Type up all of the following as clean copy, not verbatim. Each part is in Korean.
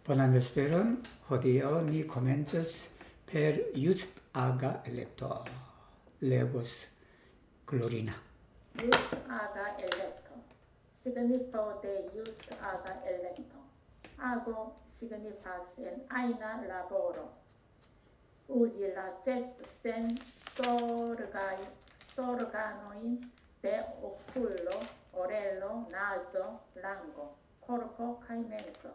Buenas esperan, hodie ni comences per just aga electo, legos glorina. Just aga electo, signifo de just aga electo. Ago signifas en aina laboro. Usi la ses sorganoin de oculo, orello, naso, lango, corpo cae menso.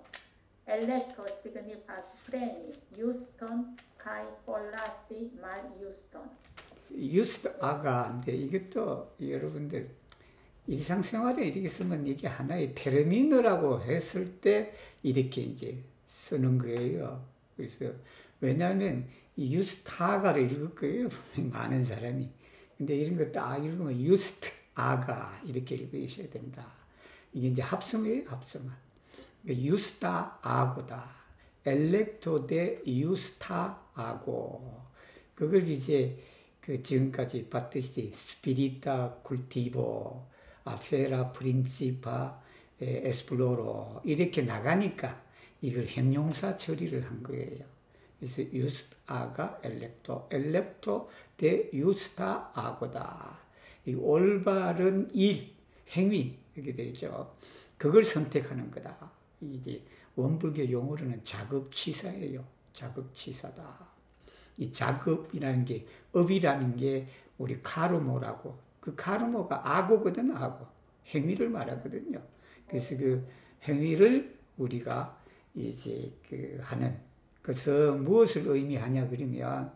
Electo signifas preni, juston cae forlasi mal juston. just 아가인데 이것도 여러분들 일상생활에 이렇게 쓰면 이게 하나의 테르미너라고 했을 때 이렇게 이제 쓰는 거예요. 그래서 왜냐하면 이 유스타가를 읽을 거예요. 많은 사람이. 근데 이런 거 딱 읽으면 유스트 아가 이렇게 읽으셔야 된다. 이게 이제 합성이에요, 합성어. 유스타 아고다. 엘렉토 데 유스타 아고. 그걸 이제 그 지금까지 봤듯이 스피리타 쿨티보, 아페라 프린시파 에스플로로 이렇게 나가니까 이걸 형용사 처리를 한 거예요. 그래서 유스트 아가 엘렉토, 엘렉토 데 유스타 아고다. 이 올바른 일, 행위 이렇게 되죠. 그걸 선택하는 거다. 이제 원불교 용어로는 작업치사예요. 작업치사다. 이 작업이라는 게, 업이라는 게 우리 카르모라고. 그 카르모가 악어거든, 악어. 행위를 말하거든요. 그래서 그 행위를 우리가 이제 그 하는, 그래서 무엇을 의미하냐, 그러면,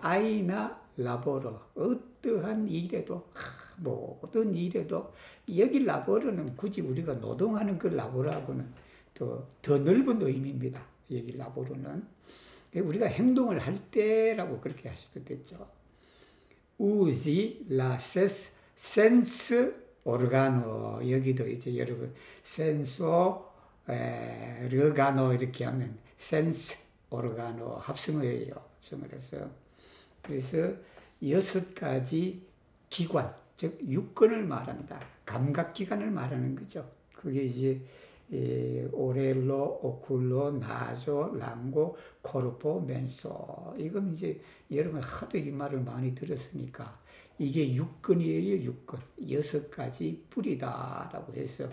아이나 라보로, 어떠한 일에도, 모든 일에도, 여기 라보로는 굳이 우리가 노동하는 그 라보라고는 더 넓은 의미입니다. 여기 라보로는. 우리가 행동을 할 때라고 그렇게 하셔도 되죠. 우지 라세스 센스 오르가노. 여기도 이제 여러분 센소 르가노 이렇게 하면 센스 오르가노 합성어예요. 합성을 해서. 그래서 6가지 기관, 즉 육근을 말한다. 감각기관을 말하는 거죠. 그게 이제 오렐로, 오쿨로, 나조, 랑고, 코르포, 멘소. 이건 이제 여러분 하도 이 말을 많이 들었으니까 이게 육근이에요, 육근. 6가지 뿌리다라고 해서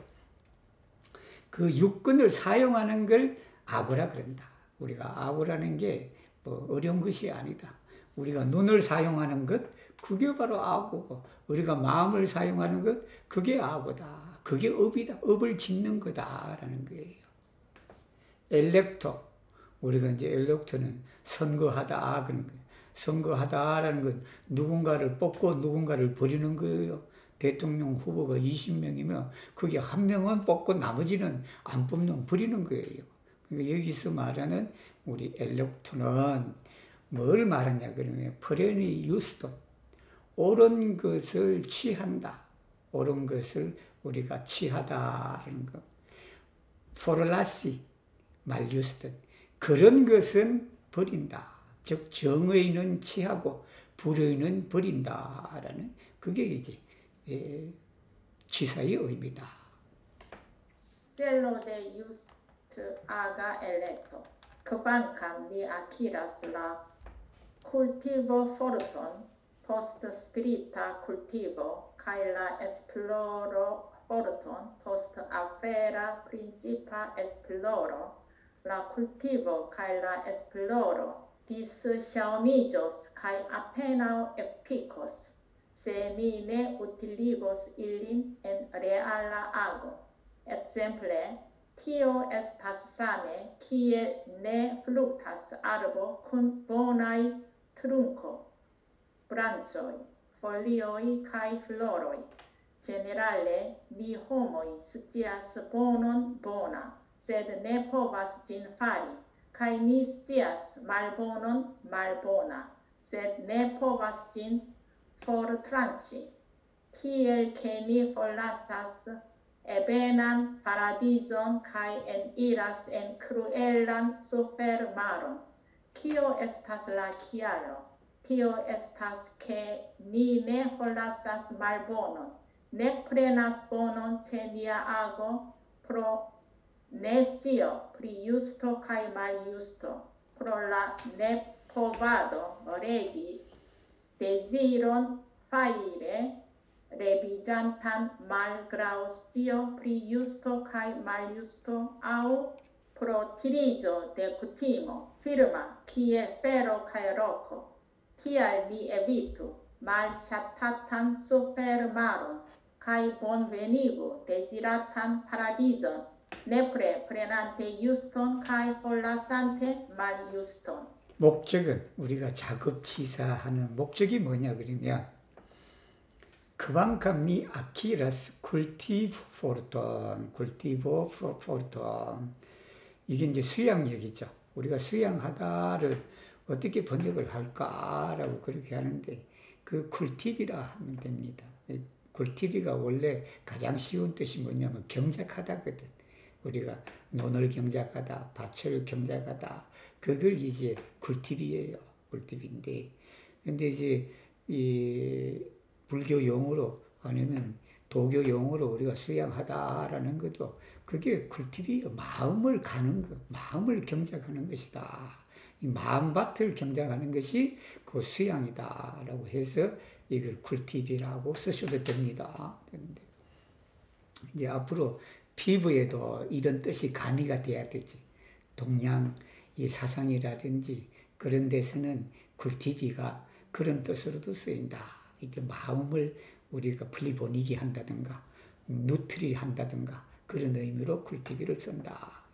그 육근을 사용하는 걸 아구라 그런다. 우리가 아구라는 게 뭐 어려운 것이 아니다. 우리가 눈을 사용하는 것, 그게 바로 아구고, 우리가 마음을 사용하는 것, 그게 아구다. 그게 업이다. 업을 짓는 거다라는 거예요. 엘렉토. 우리가 이제 엘렉토는 선거하다 그런 거예요. 선거하다라는 건 누군가를 뽑고 누군가를 버리는 거예요. 대통령 후보가 20명이면 그게 한 명은 뽑고 나머지는 안 뽑는, 버리는 거예요. 그러니까 여기서 말하는 우리 엘렉토는 뭘 말하냐 그러면 프레니 유스톤. 옳은 것을 취한다. 옳은 것을 우리가 취하다라는 거. 포르라시 말유스든 그런 것은 버린다. 즉 정의는 취하고 불의는 버린다라는 그게 이제 취사의 의미다. Cello de just aga electo, kvankam ni acquiras la cultivo forton post spirita cultivo, cae la esploro forton post affera principa esploro, la cultivo cae la esploro dis xiaomillos cae appena epicos, se ni ne utilibos illin en reala ago. Exemple, tio estas same, kiel ne fluctas arbo kun bonai trunco, branĉoj, folioj kaj floroj. Generale, ni homoj scias bonon bona, sed ne povas ĝin fari, kaj ni scias malbonon malbona, sed ne povas ĝin fortranĉi. Tiel ke ni forlasas ebenan paradizon kaj eniras en cruelan sufermaron. Kio estas la kialo? Tio estas ke ni ne forlasas malbonon, nek prenas bonon ĉe nia ago pro nescio pri justo kai mal justo pro la ne povado regi desiron faire revigantan malgrau scio pri justo kai mal justo au pro tirizo de kutimo firma kie fero kai roko tial ni evitu malŝatatan sufermaron kai bonvenigu desiratan paradizon nepre prenante juston kai forlasante mal juston. 목적은 우리가 작업치사하는 목적이 뭐냐 그러면 그만큼 니 아키라스 쿨티보 포르톤 이게 이제 수양 얘기죠. 우리가 수양하다를 어떻게 번역을 할까라고 그렇게 하는데 그 쿨티비라 하면 됩니다. 쿨티비가 원래 가장 쉬운 뜻이 뭐냐면 경작하다거든. 우리가 논을 경작하다, 밭을 경작하다. 그걸 이제 쿨티비예요. 쿨티비인데. 근데 이제 이 불교 용어로 아니면 도교 용어로 우리가 수양하다라는 것도 그게 쿨티비예요. 마음을 가는 것, 마음을 경작하는 것이다. 이 마음밭을 경작하는 것이 그 수양이다라고 해서 이걸 쿨티비라고 쓰셔도 됩니다. 이제 앞으로 피부에도 이런 뜻이 가미가 돼야 되지. 동양 이 사상이라든지 그런 데서는 쿨티비가 그런 뜻으로도 쓰인다. 이게 마음을 우리가 플리보니기 한다든가 누트리 한다든가 그런 의미로 쿨티비를 쓴다.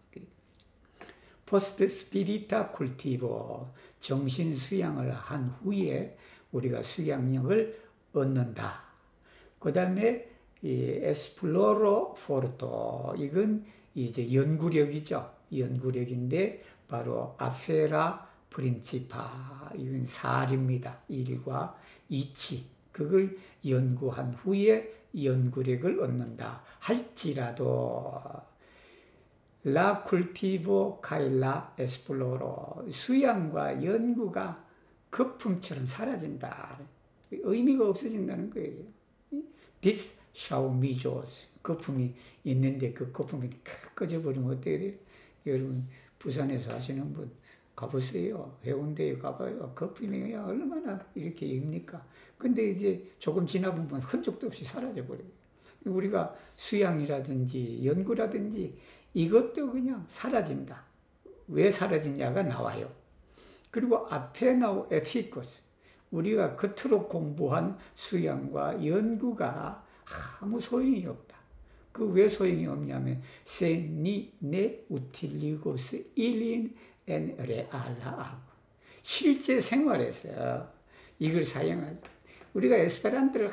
포스트 스피리타 쿨티보 정신 수양을 한 후에 우리가 수양력을 얻는다. 그 다음에 이 에스플로로 포르토 이건 이제 연구력이죠. 연구력인데 바로 아페라 프린치파 이건 살입니다. 일과 이치 그걸 연구한 후에 연구력을 얻는다. 할지라도 라 쿨티보 카일라 에스플로로 수양과 연구가 거품처럼 사라진다. 의미가 없어진다는 거예요. This shall be yours. 거품이 있는데 그 거품이 꺼져버리면 어떻게 돼요? 여러분 부산에서 하시는 분 가보세요. 해운대에 가봐요. 거품이 얼마나 이렇게 입니까? 근데 이제 조금 지나보면 흔적도 없이 사라져버려요. 우리가 수양이라든지 연구라든지 이것도 그냥 사라진다. 왜 사라지냐가 나와요. 그리고 아페나우 에피코스 우리가 겉으로 공부한 수양과 연구가 아무 소용이 없다. 그 왜 소용이 없냐면 세니네 우틸리고스 일인 엔 레알라하고 실제 생활에서 이걸 사용하죠. 우리가 에스페란토를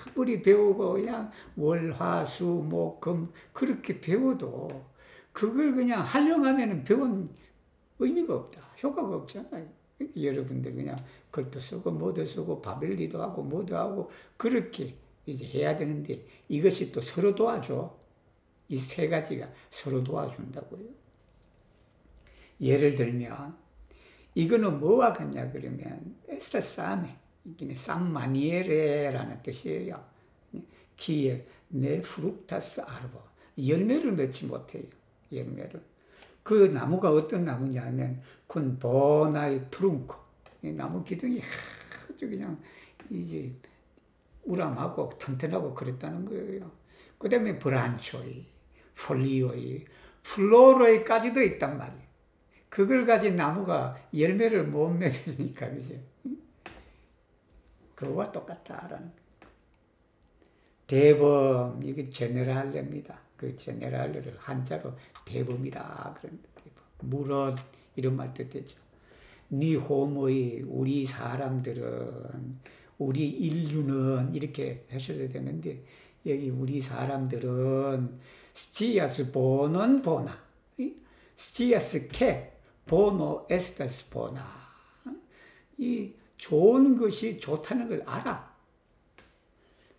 아무리 배우고 그냥 월, 화, 수, 목, 금 그렇게 배워도 그걸 그냥 활용하면 배운 의미가 없다. 효과가 없잖아요. 여러분들 그냥 글도 쓰고 뭐도 쓰고 바벨리도 하고 뭐도 하고 그렇게 이제 해야 되는데 이것이 또 서로 도와줘. 이 세 가지가 서로 도와준다고요. 예를 들면 이거는 뭐와 같냐 그러면 에스타 사메 이게 쌈마니에레라는 뜻이에요. 기에 네 프룩타스 아르보 열매를 맺지 못해요. 열매를. 그 나무가 어떤 나무냐면 군 보나이 트룽코 나무 기둥이 아주 그냥 이제 우람하고 튼튼하고 그랬다는 거예요. 그 다음에 브란초이, 폴리오이, 플로로이까지도 있단 말이에요. 그걸 가진 나무가 열매를 못 맺으니까 그죠? 그거와 똑같다라는 거예요. 대범 이게 제네랄레입니다. 그 제네랄레를 한자로 대범이라 그런다. 무릇 이런 말도 되죠. 니 호모의 우리 사람들은 우리 인류는 이렇게 하셔도 되는데 여기 우리 사람들은 스치아스 보는 보나 스치아스 케 보노 에스타스 보나 이 좋은 것이 좋다는 걸 알아.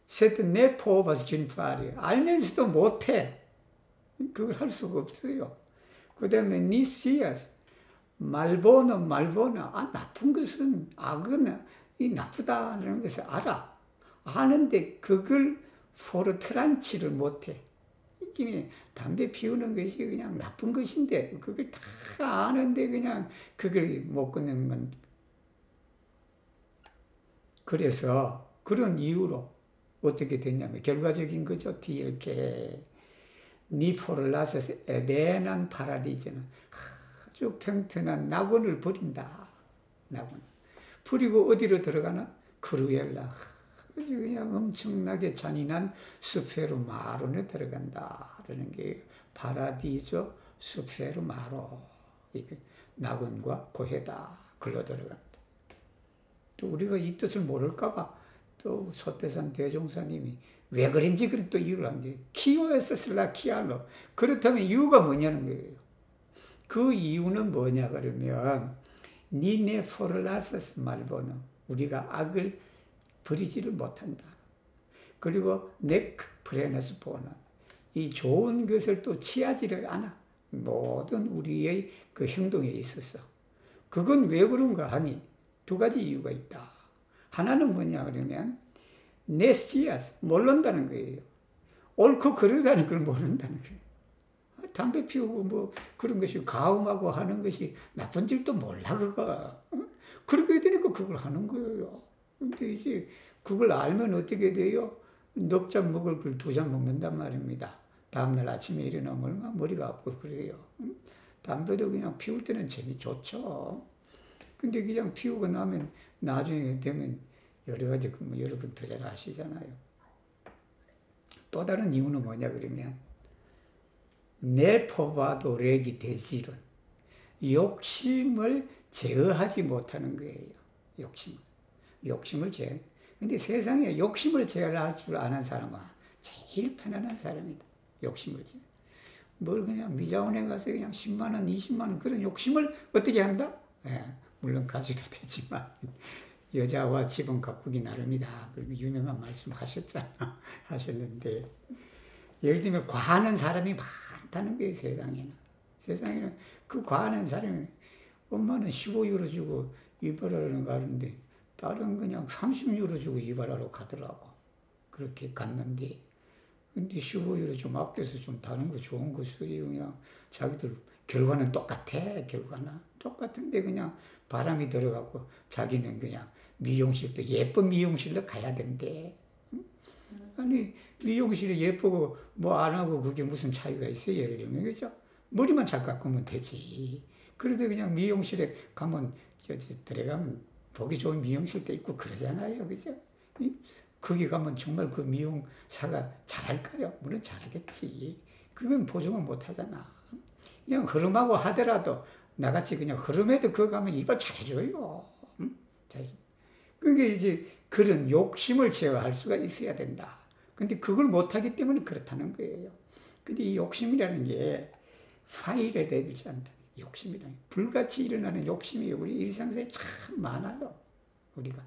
세트 내 포바스 진파리 알면서도 못해. 그걸 할 수가 없어요. 그 다음에 니시아스 말보나 나쁜 것은 악은 이 나쁘다는 것을 알아. 아는데 그걸 포르트란치를 못해. 느끼니 담배 피우는 것이 그냥 나쁜 것인데 그걸 다 아는데 그냥 그걸 못 끊는 건. 그래서 그런 이유로 어떻게 됐냐면 결과적인 거죠. 뒤이렇게 니포를라서스 에베난 파라디저는 아주 평탄한 낙원을 버린다. 낙원. 버리고 어디로 들어가나? 크루엘라. 아주 그냥 엄청나게 잔인한 스페르 마론에 들어간다라는 게 파라디조 스페르 마로. 이게 낙원과 고해다. 글로 들어간다. 또 우리가 이 뜻을 모를까봐 또 소태산 대종사님이 왜 그런지 그런 또 이유를 한 게 키오에서 슬라키알로. 그렇다면 이유가 뭐냐는 거예요. 그 이유는 뭐냐 그러면 니네 포르라서스 말보는 우리가 악을 버리지를 못한다. 그리고 넥 프레너스 보는 이 좋은 것을 또 취하지를 않아. 모든 우리의 그 행동에 있어서. 그건 왜 그런가 하니 두 가지 이유가 있다. 하나는 뭐냐 그러면 네스티아스 모른다는 거예요. 옳고 그르다는 걸 모른다는 거예요. 담배 피우고 뭐 그런 것이 가음하고 하는 것이 나쁜 줄도 몰라 그거. 그렇게 되니까 그걸 하는 거예요. 근데 이제 그걸 알면 어떻게 돼요? 넉 잔 먹을 걸 2잔 먹는단 말입니다. 다음날 아침에 일어나면 얼마나 머리가 아프고 그래요. 담배도 그냥 피울 때는 재미 좋죠. 근데 그냥 피우고 나면 나중에 되면 여러 가지 뭐 여러분 더 잘 아시잖아요. 또 다른 이유는 뭐냐 그러면 네포바도 렉이 되지론 욕심을 제어하지 못하는 거예요. 욕심을 제어. 근데 세상에 욕심을 제어할 줄 아는 사람은 제일 편안한 사람이다. 욕심을 제어. 뭘 그냥 미자원에 가서 그냥 10만 원, 20만 원 그런 욕심을 어떻게 한다? 예, 물론 가지도 되지만 여자와 집은 가꾸기 나름이다. 그리고 유명한 말씀 하셨는데 예를 들면 과하는 사람이 많다는 거예요. 세상에는 그 과하는 사람이 엄마는 15유로 주고 이발하러 가는데 딸은 그냥 30유로 주고 이발하러 가더라고. 그렇게 갔는데 근데 15유로 좀 아껴서 좀 다른 거 좋은 거 쓰지 그냥 자기들 결과는 똑같은데 그냥 바람이 들어가고 자기는 그냥 미용실도 예쁜 미용실도 가야 된대. 아니 미용실이 예쁘고 뭐 안 하고 그게 무슨 차이가 있어요? 예를 들면 그죠? 머리만 잘 깎으면 되지. 그래도 그냥 미용실에 가면 들어가면 보기 좋은 미용실도 있고 그러잖아요, 그죠? 거기 가면 정말 그 미용사가 잘할까요? 물론 잘하겠지. 그건 보증은 못하잖아. 그냥 흐름하고 하더라도 나같이 그냥 흐름에도 그거 가면 이발 잘해줘요. 그러니까 이제 그런 욕심을 제어할 수가 있어야 된다. 근데 그걸 못하기 때문에 그렇다는 거예요. 근데 이 욕심이라는 게 파일에 내리지 않다. 욕심이라는 게 불같이 일어나는 욕심이 우리 일상생활에 참 많아요. 우리가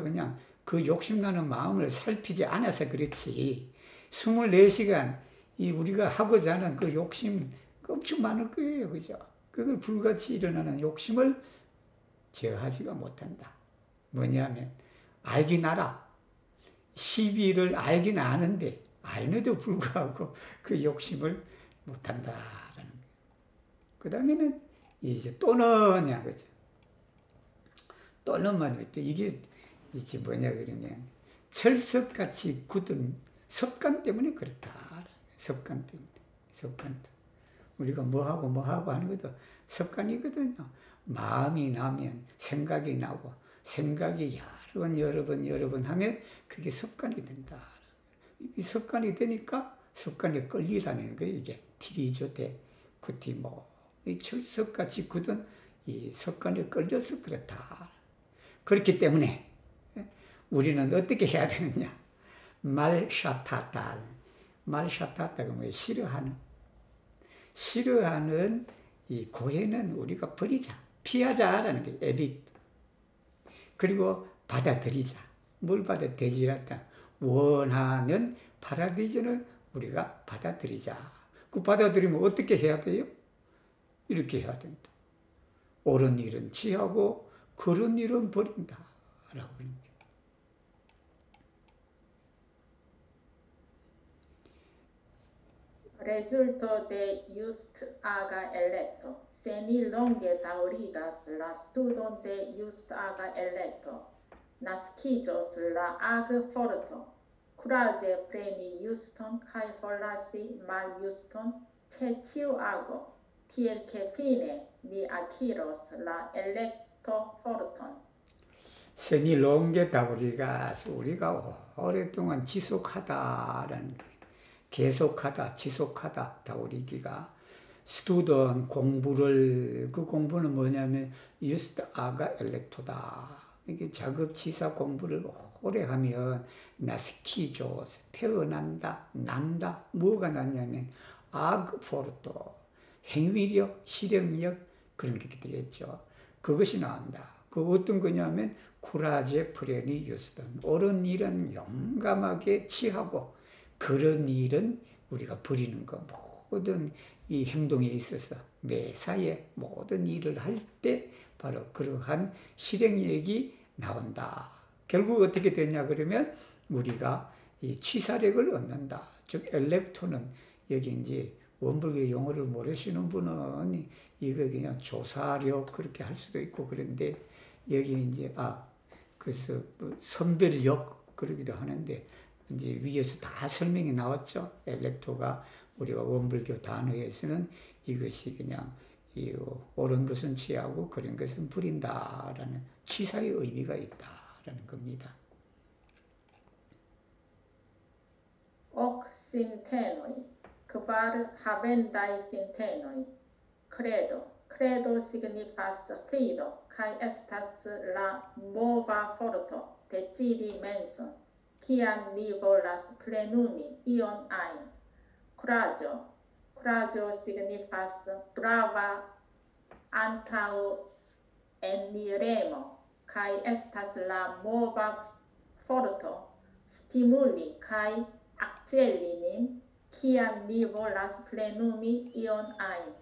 그냥 그 욕심나는 마음을 살피지 않아서 그렇지. 24시간 우리가 하고자 하는 그 욕심 엄청 많을 거예요. 그죠? 그걸 불같이 일어나는 욕심을 제어하지가 못한다. 뭐냐면 알긴 알아. 시비를 알긴 아는데 알면도 불구하고 그 욕심을 못한다라는 거예요. 그 다음에는 이제 또는냐 그죠? 또는만 이게 뭐냐 그러면 철석같이 굳은 습관 때문에 그렇다. 습관 때문에. 우리가 뭐하고 하는 것도 습관이거든요. 마음이 나면 생각이 나고 생각이 여러 번 하면 그게 습관이 된다. 이 습관이 되니까 습관에 끌리다는 거예요. 이게 티리조대 쿠티모 이 철석같이 굳은 이 습관에 끌려서 그렇다. 그렇기 때문에 우리는 어떻게 해야 되느냐? 말샤타탈. 말샤타타가 뭐예요? 싫어하는 이 고해는 우리가 버리자. 피하자라는 게 에빗. 그리고 받아들이자. 뭘 받아들이자? 원하는 파라디전을 우리가 받아들이자. 그 받아들이면 어떻게 해야 돼요? 이렇게 해야 된다. 옳은 일은 취하고 그런 일은 버린다. 라고 하는 거예요. Resultado de just haga electo. Se ni longe daŭrigas la studon de just haga electo, naskiĝos la agforto, kuraĝe preni juston kaj forlasi maljuston ĉe ĉiu ago, tiel ke fine ni akiros la elektoforton. sen이 longe다 우리가 오랫동안 지속하다라는 거예요. 계속하다, 지속하다, 다우리기가 스튜던 공부를 그 공부는 뭐냐면 just 아가 엘렉토다. 이게 자급지사 공부를 오래 하면 나스키죠. 태어난다, 난다. 뭐가 났냐면 아그포르토, 행위력, 실행력 그런 게 되겠죠. 그것이 나온다. 그 어떤 거냐면 쿠라제 프레니 유스던. 옳은 일은 용감하게 취하고 그런 일은 우리가 버리는 거. 모든 이 행동에 있어서 매사에 모든 일을 할 때 바로 그러한 실행력이 나온다. 결국 어떻게 되냐 그러면 우리가 이 취사력을 얻는다. 즉 엘렉토는 여기 이제 원불교 용어를 모르시는 분은 이거 그냥 조사력 그렇게 할 수도 있고 그런데 여기 이제 그래서 선별력 그러기도 하는데 이제 위에서 다 설명이 나왔죠. 엘렉토가 우리가 원불교 단어에서는 이것이 그냥 옳은 것은 취하고 그런 것은 부린다라는 취사의 의미가 있다라는 겁니다. Hoc sintenoi, quar habendai sintenoi, credo signifas fido, kai estas la mova forto decidi menson, kiam ni volas plenumi ion ajn. Coraggio signifas brava antaŭ eniremo, kai estas la mova forto stimuli kai acceli nin, kiam ni volas plenumi ion ajn.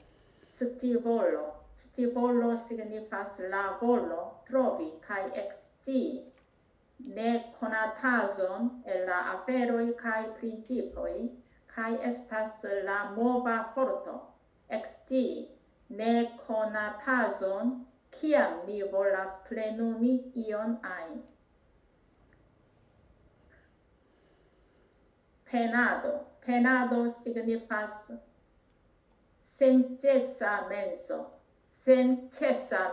Scivolo signifas la volo trovi kai ekscii ne konatazon el la aferoj kaj principoj, kai estas la mova forto ekscii ne konatazon kiam ni volas plenumi ion ajn. Penado signifas senĉesa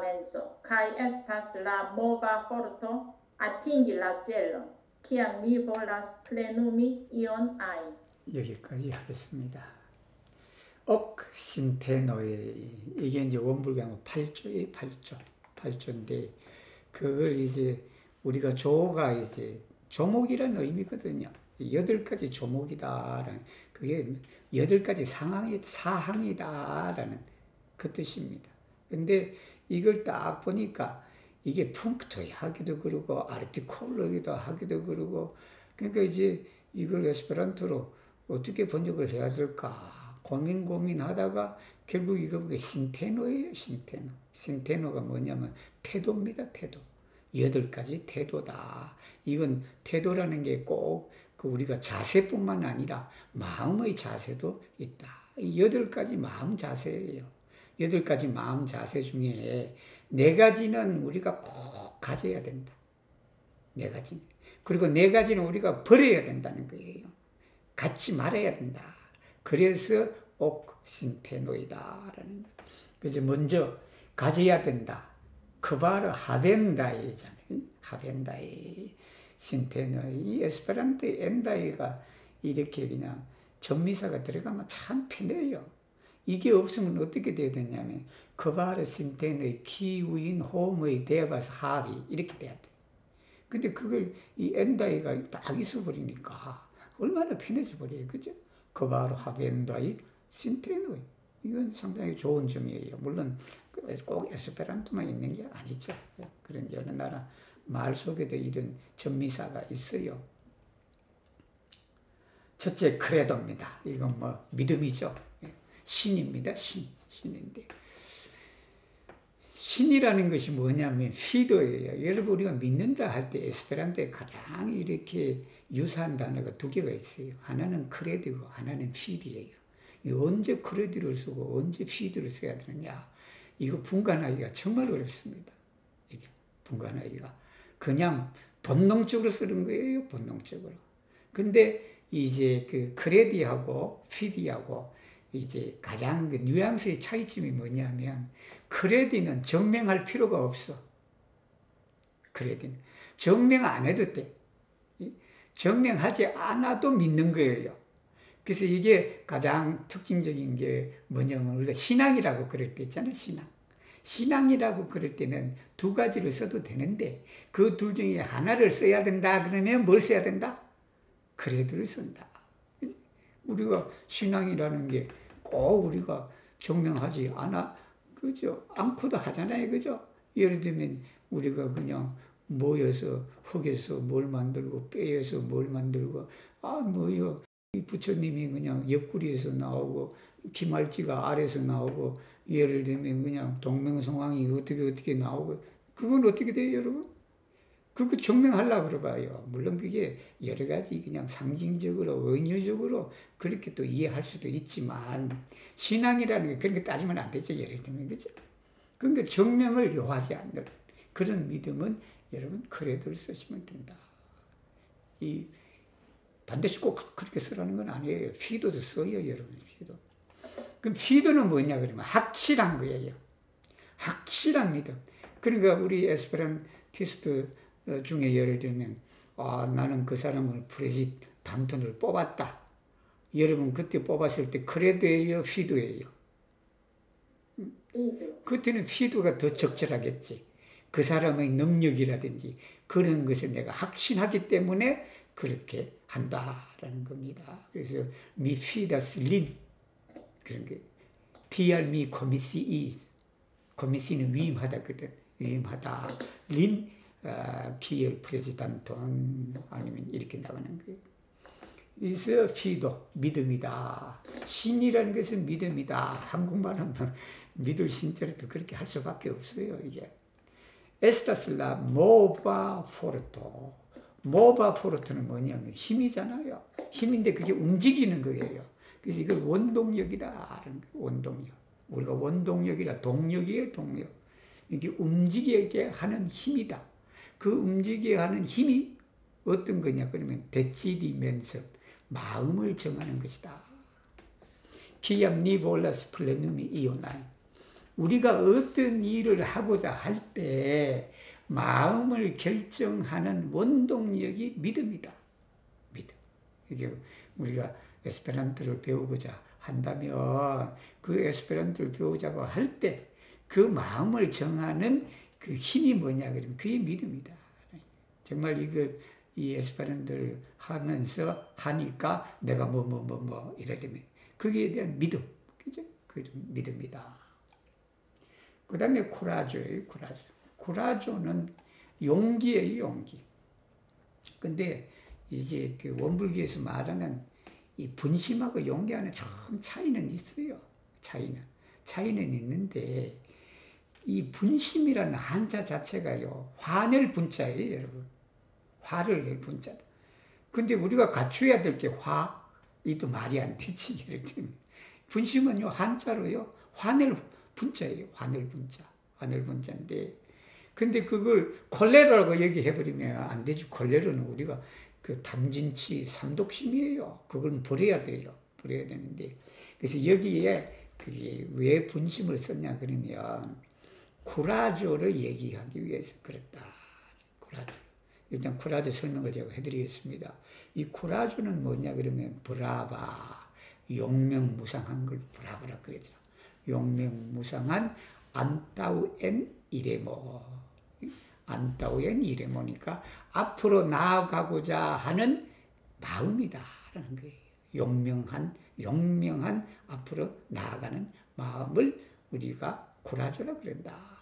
menso, kai estas la mova forto atingi la celon, kiam ni volas plenumi ion ajn. 여기까지 하겠습니다. 옥신테노에 이게 이제 원불교 8조의 8조인데 그걸 이제 우리가 조가 이제 조목이라는 의미거든요. 8가지 조목이다라는 그게 8가지 사항이다라는 그 뜻입니다. 근데 이걸 딱 보니까 이게 펑크토이 하기도 그러고 아르티콜로기도 하기도 그러고 그러니까 이제 이걸 에스페란토로 어떻게 번역을 해야 될까 고민하다가 결국 이거 신테노예요. 신테노가 뭐냐면 태도입니다. 태도. 8가지 태도다. 이건 태도라는 게 꼭 그 우리가 자세뿐만 아니라 마음의 자세도 있다. 8가지 마음 자세예요. 8가지 마음 자세 중에 4가지는 우리가 꼭 가져야 된다. 4가지. 그리고 4가지는 우리가 버려야 된다는 거예요. 갖지 말아야 된다. 그래서 옥신테노이다라는 거. 그래서 먼저 가져야 된다. 그바르 하벤다이잖아요. 하벤다이. 신테노이. 이 에스페란토 엔다이가 이렇게 그냥 전미사가 들어가면 참 편해요. 이게 없으면 어떻게 돼야 되냐면 그바르 신테노이 키우인 홈의 데바스 하비 이렇게 돼야 돼. 근데 그걸 이 엔다이가 딱 있어버리니까 얼마나 편해져 버려요. 그죠? 그바르 하벤다이 신테노이. 이건 상당히 좋은 점이에요. 물론 꼭 에스페란토만 있는 게 아니죠. 그런 여러 나라 말 속에도 이런 전미사가 있어요. 첫째 크레도입니다. 이건 뭐 믿음이죠. 신입니다. 신인데 신이라는 것이 뭐냐면 피도예요. 여러분 우리가 믿는다 할 때 에스페란토에 가장 이렇게 유사한 단어가 2개가 있어요. 하나는 크레드고 하나는 피디예요. 언제 크레디를 쓰고 언제 피드를 써야 되느냐. 이거 분간하기가 정말 어렵습니다. 이게 분간하기가. 그냥 본능적으로 쓰는 거예요, 본능적으로. 근데 이제 그 크레디하고 피디하고 이제 가장 그 뉘앙스의 차이점이 뭐냐면, 크레디는 증명할 필요가 없어. 크레디는 증명 안 해도 돼. 증명하지 않아도 믿는 거예요. 그래서 이게 가장 특징적인 게 뭐냐면, 우리가 신앙이라고 그럴 때 있잖아요, 신앙. 신앙이라고 그럴 때는 두 가지를 써도 되는데, 그 둘 중에 하나를 써야 된다 그러면 뭘 써야 된다? 크레디를 쓴다. 우리가 신앙이라는 게 꼭 우리가 증명하지 그죠? 않고도 하잖아요, 그죠? 예를 들면 우리가 그냥 모여서 흙에서 뭘 만들고 뼈에서 뭘 만들고, 이 부처님이 그냥 옆구리에서 나오고 기말지가 아래에서 나오고, 예를 들면 그냥 동명성황이 어떻게 나오고, 그건 어떻게 돼요, 여러분? 그거 증명하려고 그러봐요. 물론 그게 여러 가지 그냥 상징적으로, 은유적으로 그렇게 또 이해할 수도 있지만, 신앙이라는 게 그렇게 따지면 안 되죠, 예를 들면. 그죠? 그러니까 증명을 요하지 않는 그런 믿음은 여러분 크레도를 쓰시면 된다. 반드시 꼭 그렇게 쓰라는 건 아니에요. 피도도 써요, 여러분. 피도. 그럼 피도는 뭐냐 그러면 확실한 거예요. 확실한 믿음. 그러니까 우리 에스페란티스트 중에 예를 들면, 나는 그 사람을 프레지단트를 뽑았다. 여러분 그때 뽑았을 때 크레도예요, 피도예요? 그때는 피도가 더 적절하겠지. 그 사람의 능력이라든지 그런 것을 내가 확신하기 때문에 그렇게 한다라는 겁니다. 그래서 mi fidas lin, 그런 게 tial mi commissi is, commissi는 위임하다거든. 위임하다. lin kiel presidentton, 아니면 이렇게 나가는 거예요. 그래서 fido, 믿음이다. 신이라는 것은 믿음이다. 한국말 하면 믿을 신자로도 그렇게 할 수밖에 없어요, 이게. 에스타슬라 모바 포르토. 모바 포르토는 뭐냐면 힘이잖아요. 힘인데 그게 움직이는 거예요. 그래서 이걸 원동력이다. 원동력. 우리가 원동력이라 동력이에요, 동력. 이게 움직이게 하는 힘이다. 그 움직이게 하는 힘이 어떤 거냐 그러면 데치디멘서, 마음을 정하는 것이다. 키암 니볼라스 플레눔이 이오나이. 우리가 어떤 일을 하고자 할 때 마음을 결정하는 원동력이 믿음이다. 믿음. 이게 우리가 에스페란토를 배우고자 한다면, 그 에스페란토를 배우자고 할 때 그 마음을 정하는 그 힘이 뭐냐 그러면 그게 믿음이다. 정말 이 에스페란토를 하면서 하니까 내가 이러면 거기에 대한 믿음. 그죠? 그 믿음이다. 그 다음에 쿠라조예요, 쿠라조. 쿠라조는 용기예요, 용기. 근데 이제 그 원불교에서 말하는 이 분심하고 용기 안에 좀 차이는 있어요. 차이는 있는데, 이 분심이라는 한자 자체가요, 화낼 분자예요, 여러분. 화를 낼 분자다. 근데 우리가 갖춰야 될 게 이도 말이 안 되지, 예를 들면. 분심은요, 한자로요, 화낼 분자예요. 화낼 분자인데, 근데 그걸 콜레라라고 얘기해버리면 안 되지. 콜레라는 우리가 그 탐진치, 삼독심이에요. 그걸 버려야 돼요. 버려야 되는데. 그래서 여기에 그게 왜 분심을 썼냐 그러면 쿠라조를 얘기하기 위해서 그랬다. 쿠라조. 일단 쿠라조 설명을 제가 해드리겠습니다. 이 쿠라조는 뭐냐 그러면 브라바, 용명무상한 걸 브라바라 그러죠. 용명무상한 안타우엔 이레모. 안타우엔 이레모니까 앞으로 나아가고자 하는 마음이다라는 거예요. 용명한 앞으로 나아가는 마음을 우리가 쿠라조라 그런다.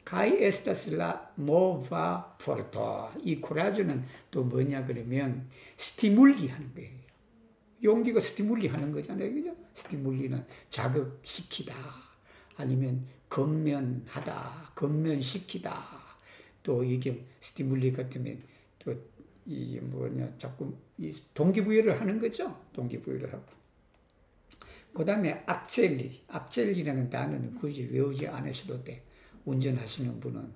가이 에스타슬라 모바 포르토. 이 쿠라조는 또 뭐냐 그러면 스티물리 하는 거예요. 용기가 스티물리 하는 거잖아요. 그죠? 스티물리는 자극시키다. 아니면 건면하다. 건면시키다. 또 이게 스티물리 같으면 또 자꾸 동기부여를 하는 거죠. 동기부여를 하고. 그 다음에 악셀리. 악셀리라는 단어는 굳이 외우지 않으셔도 돼. 운전하시는 분은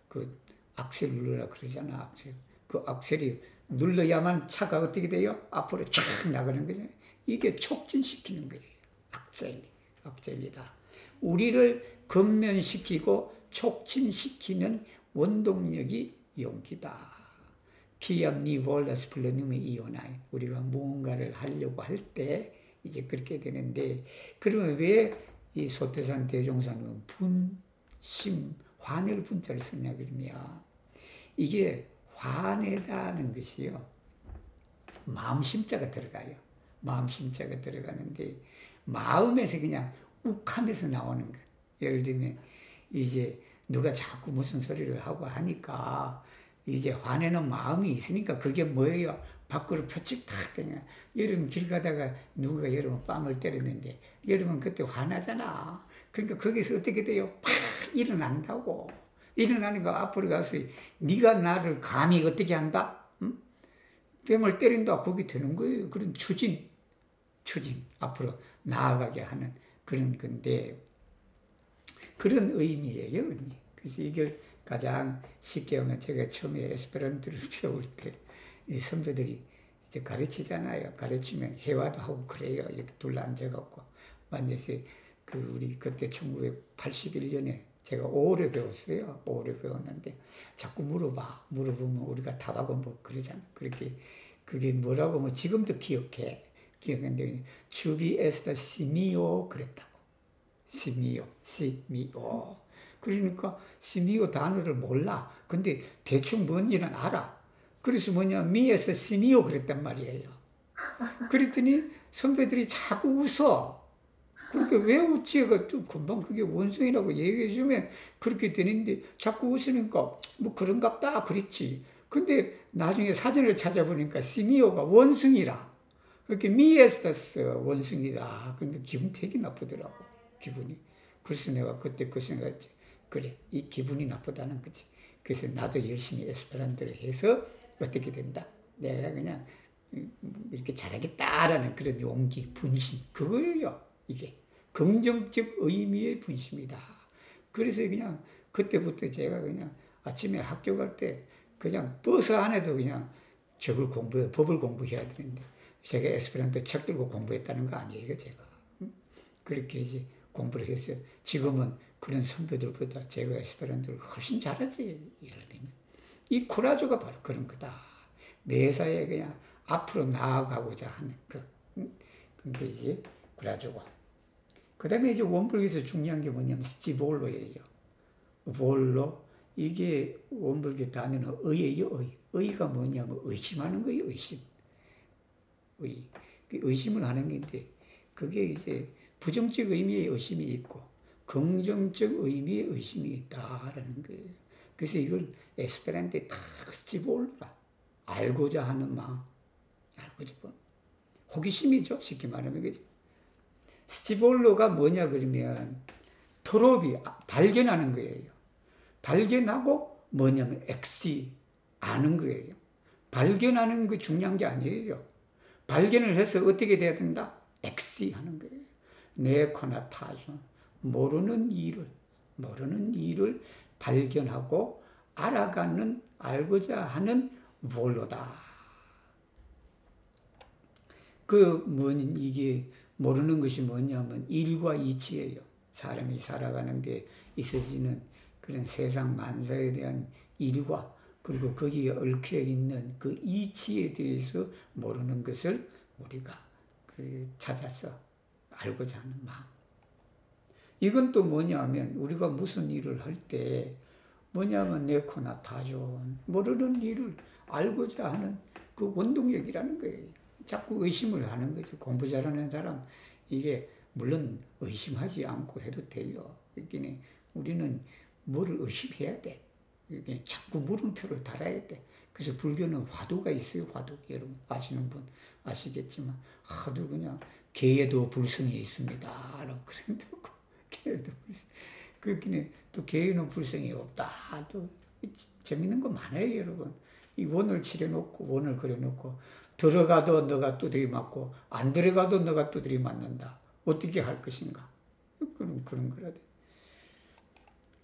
그 악셀 눌러라 그러잖아, 악셀. 그 악셀이 눌러야만 차가 어떻게 돼요? 앞으로 쫙 나가는 거죠. 이게 촉진시키는 거예요. 악셀리. 악셀리다. 우리를 근면시키고 촉진시키는 원동력이 용기다. Chiam volas plenum ionai. 우리가 무언가를 하려고 할 때 이제 그렇게 되는데, 그러면 왜 이 소태산 대종사는 분심, 환해를 분자를 쓰냐 그러면, 이게 환해다는 것이요, 마음심자가 들어가요. 마음심자가 들어가는데, 마음에서 그냥 욱하면서 나오는 거예요. 예를 들면 이제 누가 자꾸 무슨 소리를 하고 하니까 이제 화내는 마음이 있으니까 그게 뭐예요? 밖으로 표측 탁 되냐. 여러분 길 가다가 누가 여러분 뺨을 때렸는데 여러분 그때 화나잖아. 그러니까 거기서 어떻게 돼요? 팍 일어난다고. 일어나는 거 앞으로 가서 네가 나를 감히 어떻게 한다? 응? 뺨을 때린다. 그게 되는 거예요. 그런 추진 앞으로 나아가게 하는 그런 건데, 그런 의미예요, 의미. 그래서 이걸 가장 쉽게 하면, 제가 처음에 에스페란토를 배울 때 이 선배들이 이제 가르치잖아요. 가르치면 회화도 하고 그래요. 이렇게 둘러앉아갖고 완전히 우리 그때 1981년에 제가 오래 배웠어요. 오래 배웠는데 자꾸 물어보면 우리가 답하고 뭐 그러잖아. 그렇게 그게 뭐라고 뭐 지금도 기억했는데 주비 에스타 시미오 그랬다고. 시미오. 그러니까 시미오 단어를 몰라. 근데 대충 뭔지는 알아. 그래서 미에서 시미오 그랬단 말이에요. 그랬더니 선배들이 자꾸 웃어. 그렇게 왜 웃지? 또 금방 그게 원숭이라고 얘기해주면 그렇게 되는데 자꾸 웃으니까 뭐 그런갑다 그랬지. 근데 나중에 사전을 찾아보니까 시미오가 원숭이라. 그렇게 미에스타스 원숭이다. 근데 기분 되게 나쁘더라고. 기분이. 그래서 내가 그때 그 생각했지. 그래, 이 기분이 나쁘다는 거지. 그래서 나도 열심히 에스페란토를 해서 어떻게 된다. 내가 그냥 이렇게 잘하겠다라는 그런 용기, 분심. 그거예요. 이게. 긍정적 의미의 분심이다. 그래서 그냥 그때부터 제가 그냥 아침에 학교 갈 때 그냥 버스 안에도 그냥 법을 공부해야 되는데 제가 에스페란토 책 들고 공부했다는 거 아니에요, 제가. 그렇게 이제 공부를 했어요. 지금은 그런 선배들보다 제가 에스페란토를 훨씬 잘하지. 예를 들면. 이 코라조가 바로 그런 거다. 매사에 그냥 앞으로 나아가고자 하는 그게 이제 코라조고. 그 다음에 이제 원불교에서 중요한 게 뭐냐면 스티볼로예요. 볼로. 이게 원불교 단어는 의예요, 의가 뭐냐면 의심하는 거예요, 의심. 의심을 하는 건데, 그게 이제 부정적 의미의 의심이 있고, 긍정적 의미의 의심이 있다라는 거예요. 그래서 이걸 에스페란토에 딱 스티볼로라. 알고자 하는 마음. 호기심이죠, 쉽게 말하면. 그죠? 스티볼로가 뭐냐 그러면 트롭이 발견하는 거예요. 발견하고 뭐냐면 엑시 아는 거예요. 발견하는 거 중요한 게 아니에요. 발견을 해서 어떻게 돼야 된다? 엑시 하는 거예요. 네코나타죠. 모르는 일을 발견하고 알고자 하는 볼로다. 이게 모르는 것이 뭐냐면 일과 이치예요. 사람이 살아가는데 있어지는 그런 세상 만사에 대한 일과 그리고 거기에 얽혀 있는 그 이치에 대해서 모르는 것을 우리가 찾아서 알고자 하는 마음. 이건 또 뭐냐면 우리가 무슨 일을 할 때 뭐냐면 네코나타존 모르는 일을 알고자 하는 그 원동력이라는 거예요. 자꾸 의심을 하는 거죠. 공부 잘하는 사람 이게 물론 의심하지 않고 해도 돼요. 그러니까 우리는 뭐를 의심해야 돼. 자꾸 물음표를 달아야 돼. 그래서 불교는 화두가 있어요. 화두. 여러분 아시는 분 아시겠지만 화두 그냥 개에도 불성이 있습니다. 라고 그런다고. 개에도 불성. 그렇긴 또 개에는 불성이 없다. 또 재밌는 거 많아요, 여러분. 이 원을 칠해놓고 원을 그려놓고 들어가도 너가 두드려 맞고 안 들어가도 너가 두드려 맞는다. 어떻게 할 것인가? 그런 거라.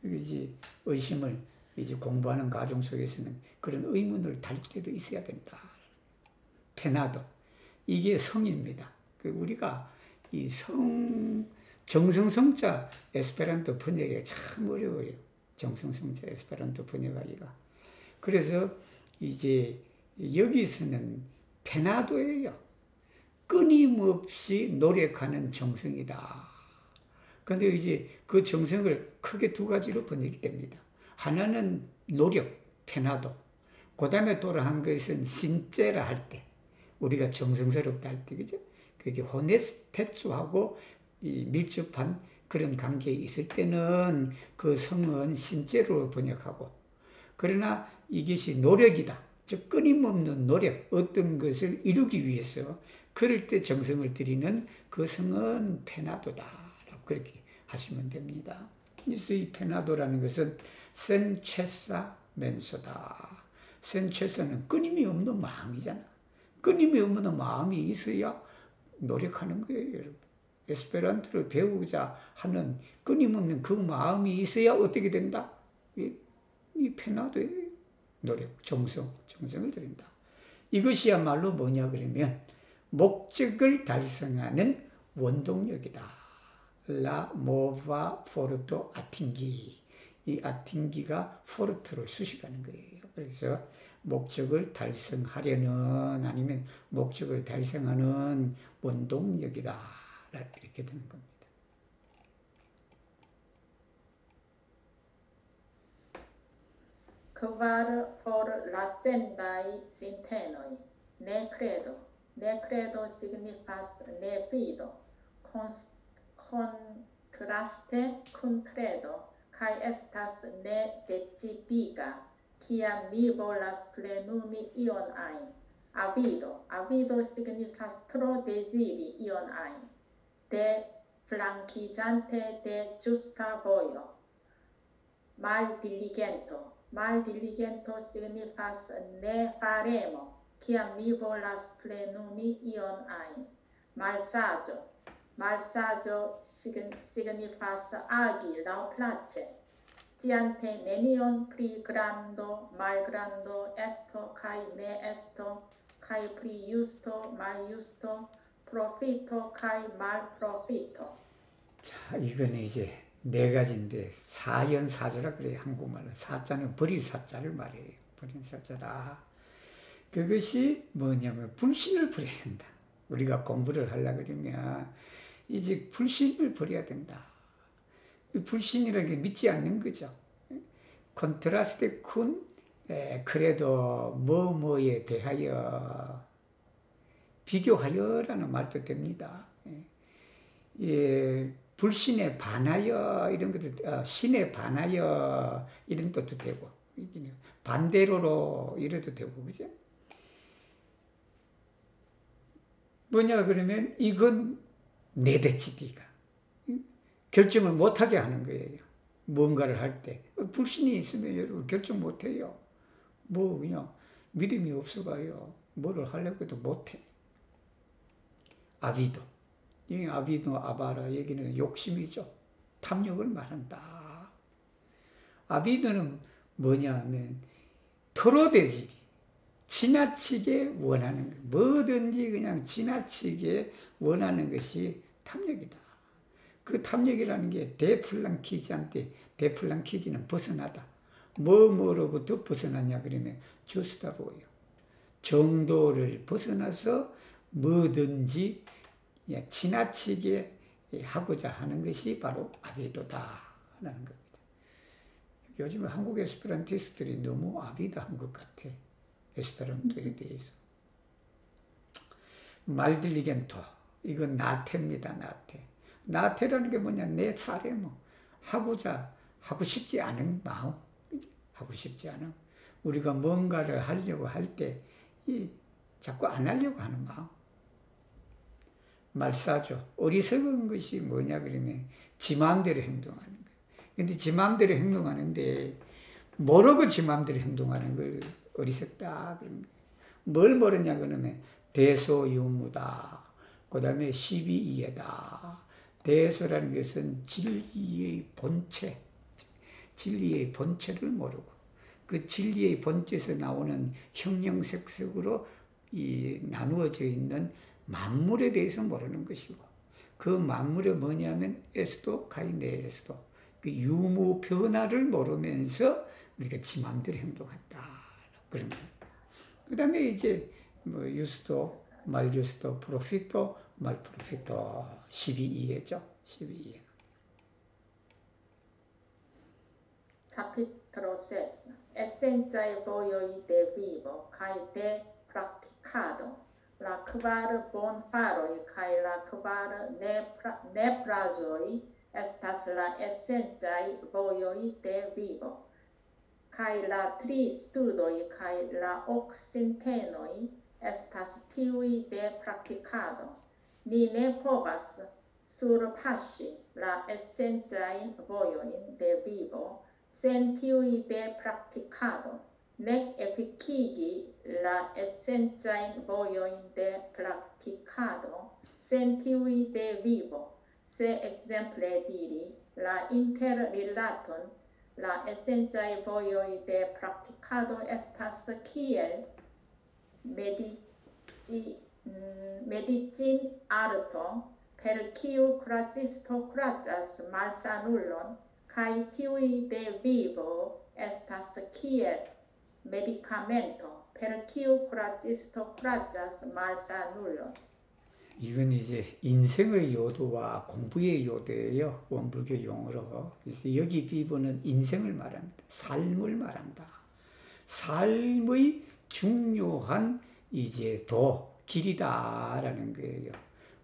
이제 의심을 이제 공부하는 과정 속에서는 그런 의문을 달 때도 있어야 된다. 페나도. 이게 성입니다. 우리가 이 정성성자 에스페란토 번역이 참 어려워요. 정성성자 에스페란토 번역하기가. 그래서 이제 여기서는 페나도예요. 끊임없이 노력하는 정성이다. 그런데 이제 그 정성을 크게 두 가지로 번역이 됩니다. 하나는 노력, 페나도. 그 다음에 또 한 것은 신제라 할 때, 우리가 정성스럽다 할 때, 그죠? 그게 호네스테츠하고 밀접한 그런 관계에 있을 때는 그 성은 신제로 번역하고, 그러나 이것이 노력이다. 즉 끊임없는 노력, 어떤 것을 이루기 위해서 그럴 때 정성을 들이는 그 성은 페나도다. 그렇게 하시면 됩니다. 그래서 이 페나도라는 것은 센체사 멘소다. 센체사는 끊임이 없는 마음이잖아. 끊임이 없는 마음이 있어야 노력하는 거예요, 여러분. 에스페란토를 배우고자 하는 끊임없는 그 마음이 있어야 어떻게 된다? 이 페나도의 노력, 정성을 들인다. 이것이야말로 뭐냐 그러면 목적을 달성하는 원동력이다. 라 모바 포르토 아팅기. 이 아팅기가 포르토를 수식하는 거예요. 그래서 목적을 달성하려는 아니면 목적을 달성하는 원동력이다. 이렇게 되는 겁니다. Quare for lascendai sintenoi, ne credo. Ne credo signifas ne fido. Contraste cum credo, cae estas ne decidiga, ciam ni volas plenumi ion ain. Avido signifas tro desiri ion ain, de flancigiante de justa voio. Maldiligento signifas ne faremo, ciam ni volas plenumi ion ain. Malsaggio signifas agi laŭplaĉe, sciante nenion pri grando, malgrando, esto kaj ne esto, kaj pri justo, maljusto, profito kaj malprofito. 자, 이건 이제 네 가지인데 사연사조라 그래요. 한국말로. 사자는 버린 사자를 말해요. 버린 사자다. 그것이 뭐냐면 불신을 버려야 된다. 우리가 공부를 하려고 그러면 이제 불신을 버려야 된다. 불신이라는 게 믿지 않는 거죠. 컨트라스테 쿤 그래도 뭐뭐에 대하여 비교하여라는 말도 됩니다. 예, 불신에 반하여 이런 것도 신에 반하여 이런 뜻도 되고 반대로로 이래도 되고 그죠? 뭐냐 그러면 이건 내대치디가 결정을 못하게 하는 거예요. 뭔가를 할 때 불신이 있으면 여러분 결정 못해요. 뭐 그냥 믿음이 없어가요. 뭐를 하려고 해도 못해. 아비도. 이 아비도 아바라 여기는 욕심이죠. 탐욕을 말한다. 아비도는 뭐냐 하면 토로대지리. 지나치게 원하는 것. 뭐든지 그냥 지나치게 원하는 것이 탐욕이다. 그 탐욕이라는 게 데플랑키지한테 데플랑키지는 벗어나다. 뭐로부터 벗어났냐 그러면 주스다 보여. 정도를 벗어나서 뭐든지 지나치게 하고자 하는 것이 바로 아비도다라는 겁니다. 요즘 한국 에스페란티스트들이 너무 아비다한 것 같아. 에스페란토에 대해서. 말딜리겐토. 이건 나태입니다. 나태. 나태라는 게 뭐냐. 내 파레모. 하고 싶지 않은 마음. 하고 싶지 않은. 우리가 뭔가를 하려고 할 때 자꾸 안 하려고 하는 마음. 말사죠. 어리석은 것이 뭐냐 그러면 지 마음대로 행동하는 거예요. 근데 지 마음대로 행동하는데 모르고 지 마음대로 행동하는 걸 어리석다 그런 거예요. 뭘 모르냐 그러면 대소유무다. 그 다음에 12이해다. 대소라는 것은 진리의 본체, 진리의 본체를 모르고 그 진리의 본체에서 나오는 형형색색으로 나누어져 있는 만물에 대해서 모르는 것이고 그 만물이 뭐냐면 에스도 카이네에스도 그 유무 변화를 모르면서 우리가 지 마음대로 행동한다 그런 거예요. 그 다음에 이제 뭐 유스도 말 유스도 프로피토 말 프로피토 12이해죠. 12이해. Capítulo 6. Esencia y voy de vivo, cae de practicado. La qual bon faroi, cae la qual ne prazoi, estas la esencia y voy de vivo. Cae la tri studoi, cae la hoc sintenoi, estas tiui de practicado. Ni ne povas surpassi la esencia y voy de vivo, sen tiui de practicado, nec efficigi la essentiae voioin de practicado, sen tiui de vivo, se exemple diri la interrelaton, la essentiae voioi de practicado estas kiel medicin arto, per kiu curacisto curacas malsanullon, cae tiui de vivo estas kiel medicamento, per kiu curacisto curacas malsanullon. 이건 이제 인생의 요도와 공부의 요도예요. 원불교 용어로. 그래서 여기 비보는 인생을 말합니다. 삶을 말한다. 삶의 중요한 이제 길이다라는 거예요.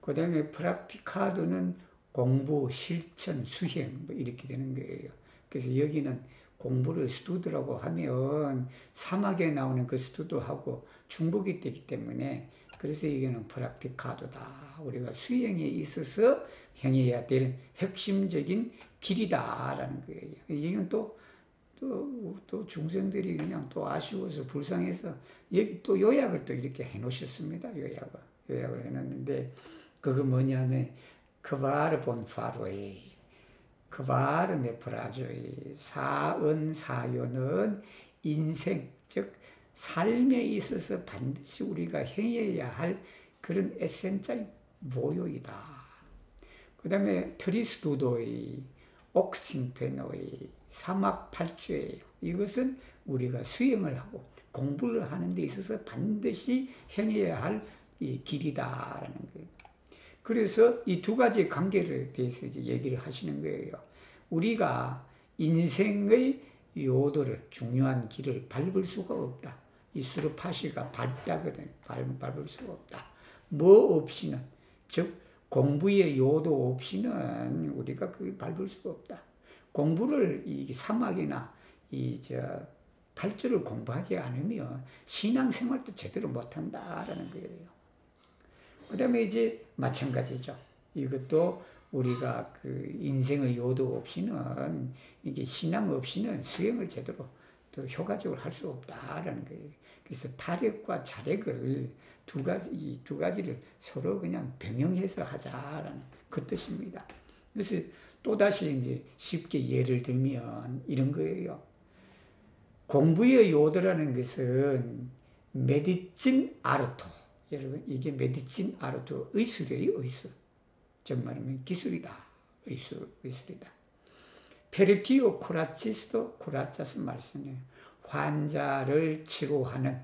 그 다음에 프락티카도는 공부, 실천, 수행 뭐 이렇게 되는 거예요. 그래서 여기는 공부를 스투드라고 하면 사막에 나오는 그 스투드하고 중복이 되기 때문에 그래서 이거는 프락티카도다. 우리가 수행에 있어서 행해야 될 핵심적인 길이다라는 거예요. 이건 또 중생들이 그냥 또 아쉬워서 불쌍해서 여기 또 요약을 또 이렇게 해놓으셨습니다. 요약을 해놨는데 그거 뭐냐면 그바르 본파로이, 그바르 네프라조이, 사은사요는 인생, 즉 삶에 있어서 반드시 우리가 행해야 할 그런 에센셜 모요이다. 그 다음에 트리스두도이, 옥신테노이, 사막팔주예요. 이것은 우리가 수행을 하고 공부를 하는 데 있어서 반드시 행해야 할 이 길이다라는 거예요. 그래서 이 두 가지 관계를 대해서 이제 얘기를 하시는 거예요. 우리가 인생의 요도를, 중요한 길을 밟을 수가 없다. 이 수르파시가 밟다거든. 밟을 수가 없다. 뭐 없이는, 즉 공부의 요도 없이는 우리가 그걸 밟을 수가 없다. 공부를 이 사막이나 팔주를 공부하지 않으면 신앙생활도 제대로 못한다라는 거예요. 그 다음에 이제 마찬가지죠. 이것도 우리가 그 인생의 요도 없이는, 이게 신앙 없이는 수행을 제대로 또 효과적으로 할 수 없다라는 거예요. 그래서 타력과 자력을 이 두 가지를 서로 그냥 병행해서 하자라는 그 뜻입니다. 그래서 또다시 이제 쉽게 예를 들면 이런 거예요. 공부의 요도라는 것은 메디친 아르토. 여러분, 이게 메디친 아르토, 의술이에요, 의술. 즉 말하면 기술이다. 의술이다. 페르키오 쿠라치스도 쿠라차스 말씀이에요. 환자를 치료하는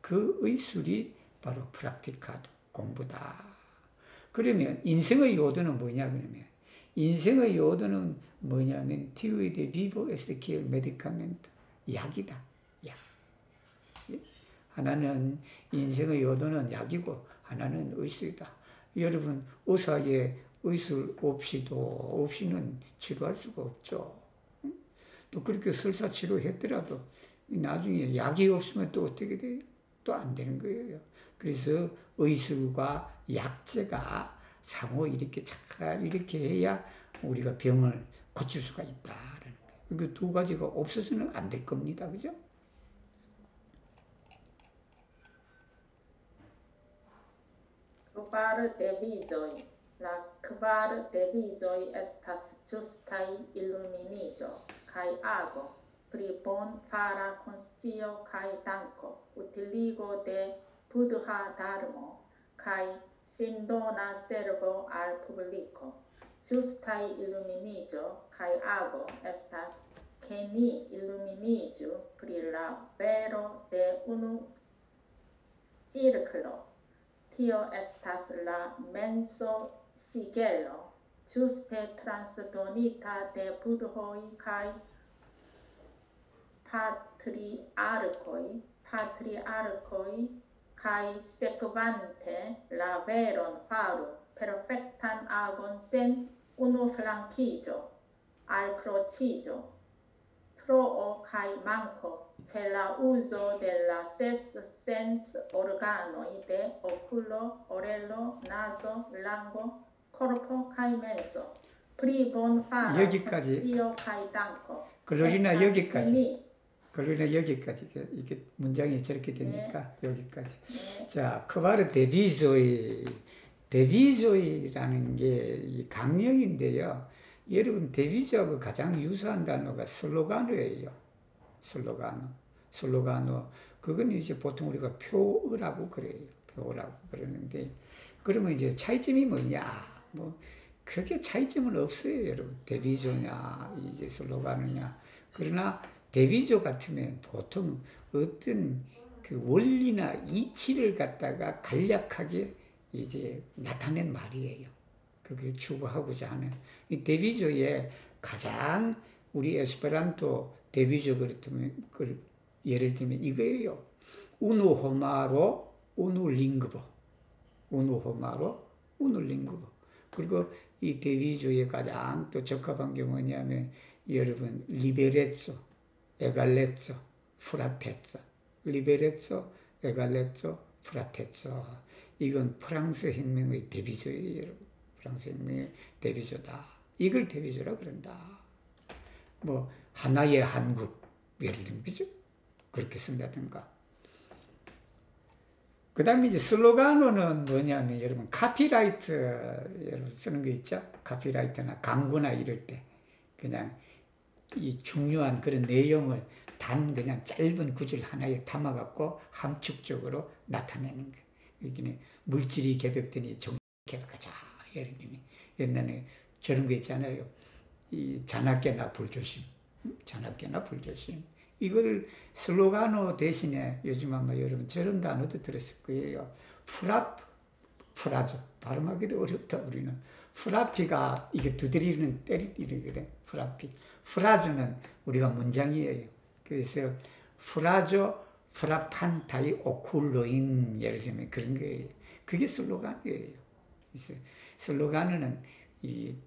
그 의술이 바로 프락티카도, 공부다. 그러면 인생의 요도는 뭐냐 그러면 인생의 요도는 뭐냐면 티우이 데 비보 에스키엘 메디카멘트, 약이다. 약. 하나는 인생의 요도는 약이고 하나는 의술이다. 여러분, 의사의 의술 없이는 치료할 수가 없죠. 또 그렇게 설사 치료했더라도 나중에 약이 없으면 또 어떻게 돼요? 또 안 되는 거예요. 그래서 의술과 약제가 상호 이렇게 잘 이렇게 해야 우리가 병을 고칠 수가 있다라는 거예요. 그 두 가지가 없어서는 안 될 겁니다. 그죠? Par devizoi, la kvar devizoj estas ĝustaj iluminiĝo kaj ago, pri bonfara konscio kaj danko, utiligo de Buddha Dharmo kaj sindona servo al publiko. Ĝustaj iluminiĝo kaj ago estas, ke ni iluminiĝu pri la vero de unu cirklo. Tio estas la menso sigelo, ĝuste transdonita de budhoj kaj patriarkoj kaj sekvante la veron faru perfektan agon sen unuflankiĝo, alkroĉiĝo, troo kaj manko ĉe la uzo de la ses sens-organoj de okulo, orelo, nazo, lango, korpo kaj menso. pri bonfara 여기까지. konscio kaj danko. 글로리나 estas 여기까지. fini. 글로리나 여기까지. 이게 문장이 저렇게 되니까 여기까지. 네. 자, 크바르 데비조이라는 게 이 강령인데요. 여러분 데비조하고 가장 유사한 단어가 슬로가노예요. 슬로가노. 그건 이제 보통 우리가 표어라고 그래요. 표어라고 그러는데 그러면 이제 차이점이 뭐냐? 뭐 크게 차이점은 없어요, 여러분. 데비조냐, 이제 슬로가노냐. 그러나 데비조 같으면 보통 어떤 그 원리나 이치를 갖다가 간략하게 이제 나타낸 말이에요. 그걸 추구하고자 하는. 이 데비조의 가장 우리 에스페란토 데비조 그렇다면 예를 들면 이거예요. 우누호마로 우누링그보. 그리고 이 데비조의 가장 또 적합한 게 뭐냐면 여러분 리베레쪼, 에갈레쪼, 프라테쪼. 리베레쪼, 에갈레쪼, 프라테쪼. 이건 프랑스 혁명의 데비조예요, 여러분. 프랑스 혁명의 데비조다. 이걸 데비조라 그런다. 뭐 하나의 한국 예를 들면 그죠? 그렇게 쓴다든가. 그 다음에 이제 슬로가노는 뭐냐면 여러분 카피라이트 여러분 쓰는 거 있죠? 카피라이트나 광고나 이럴 때 그냥 이 중요한 그런 내용을 단 그냥 짧은 구절 하나에 담아갖고 함축적으로 나타내는 거. 여기는 물질이 개벽되니 정개벽하자. 예를 들면 옛날에 저런 거 있잖아요. 이 잔악계나 불조심. 이걸 슬로가노 대신에 요즘 아마 여러분 저런 단어도 들었을 거예요. 프라조. 발음하기도 어렵다, 우리는. 프라피가 이게 두드리는, 때리는 그래. 프라조는 우리가 문장이에요. 그래서 프라조, 프라판타이 오쿨로인, 예를 들면 그런 거예요. 그게 슬로간이에요. 그래서 슬로간은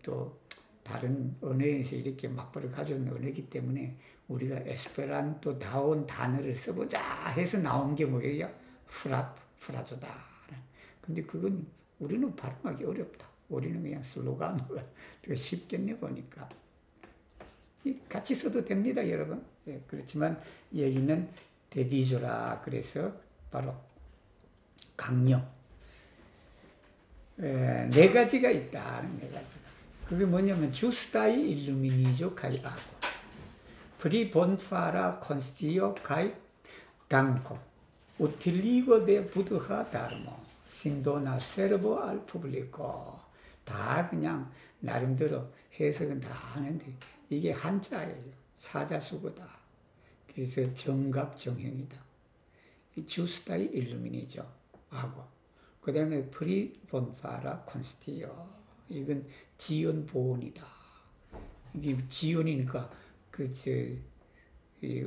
또 다른 언어에서 이렇게 막부를 가져온 언어이기 때문에 우리가 에스페란토다운 단어를 써보자 해서 나온 게 뭐예요? 프라조다. 근데 그건 우리는 발음하기 어렵다. 우리는 그냥 슬로간어가 더 쉽겠네 보니까. 같이 써도 됩니다, 여러분. 예, 그렇지만 여기는 데비조라 그래서 바로 강령. 네 가지가 있다. 네 가지. 그게 뭐냐면 주스타이 일루미니조 카이 아고 프리 본파라 콘스티오 카이 당코 우틸리고 데 부드하 다르모 신도나 세르보 알 푸블리코 다 그냥 나름대로 해석은 다 하는데 이게 한자예요. 사자수거다. 그래서 정갑정형이다. 주스타이 일루미니조 아고 그 다음에 프리 본파라 콘스티오 이건 지연 보온이다. 이게 지연이니까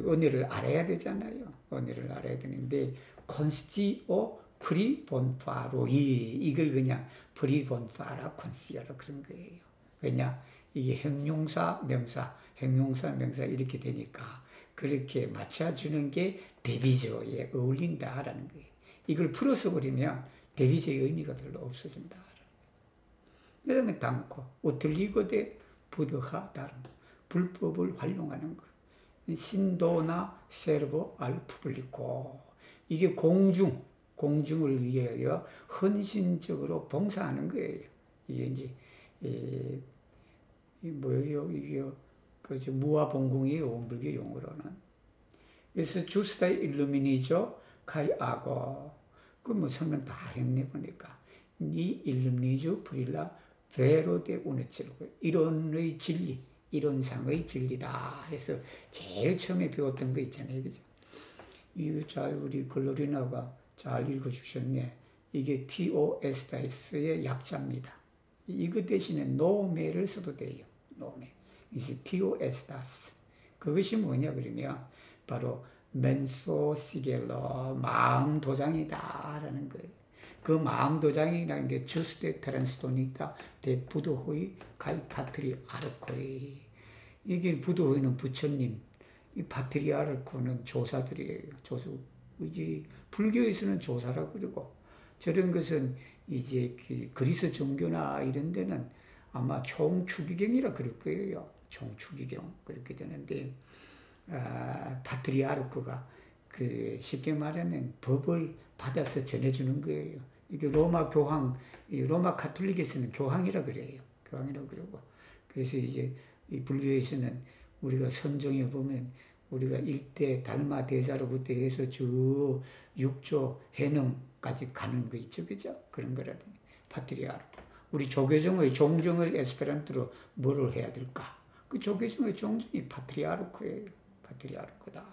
언어를 알아야 되잖아요. 언어를 알아야 되는데 콘스티오 프리본파로이 이걸 그냥 프리본파라 콘스티오라 그런 거예요. 왜냐 이게 형용사 명사 이렇게 되니까 그렇게 맞춰주는 게 데비조에 어울린다라는 거예요. 이걸 풀어서 버리면 데비조의 의미가 별로 없어진다. 그 다음에 담고, 우틀리고 대 부드하 다른 불법을 활용하는 것. 신도나 세르보 알 푸블리코. 이게 공중을 위하여 헌신적으로 봉사하는 거예요. 이게 이제 뭐예요? 이게 그저 무아봉공이에요. 불교 용어로는. 그래서 주스다 일루미니죠. 카이 아고. 그 뭐 설명 다 했네 보니까. 니 일루미니주 프릴라 베로데 우네치르고. 이론의 진리, 이론상의 진리다 해서 제일 처음에 배웠던 거 있잖아요. 그죠? 이거 잘 우리 글로리나가 잘 읽어주셨네. 이게 TOS다스의 약자입니다. 이거 대신에 노메를 써도 돼요. 노메. 이제 TOS다스. 그것이 뭐냐 그러면 바로 멘소 시겔러 마음 도장이다라는 거예요. 그 마음 도장이라는 게 주스데 트란스토니타 데 부도호이 가이 파트리 아르코이. 이게 부도호이는 부처님, 이 파트리 아르코는 조사들이에요. 조수. 이제 불교에서는 조사라고 그러고 저런 것은 이제 그리스 종교나 이런 데는 아마 총추기경이라 그럴 거예요. 총추기경 그렇게 되는데 파트리아르크가 그 쉽게 말하면 법을 받아서 전해주는 거예요. 이게 로마 교황, 로마 가톨릭에서는 교황이라 그래요. 교황이라 그러고 그래서 이제 이 불교에서는 우리가 선종에 보면 우리가 일대 달마 대사로부터 해서 쭉 6조 해넘까지 가는 거 있죠, 그죠? 그런 거라든지 파트리아르크. 우리 조계종의 종종을 에스페란토로 뭐를 해야 될까? 그 조계종의 종종이 파트리아르크예요. 파트리아르크다.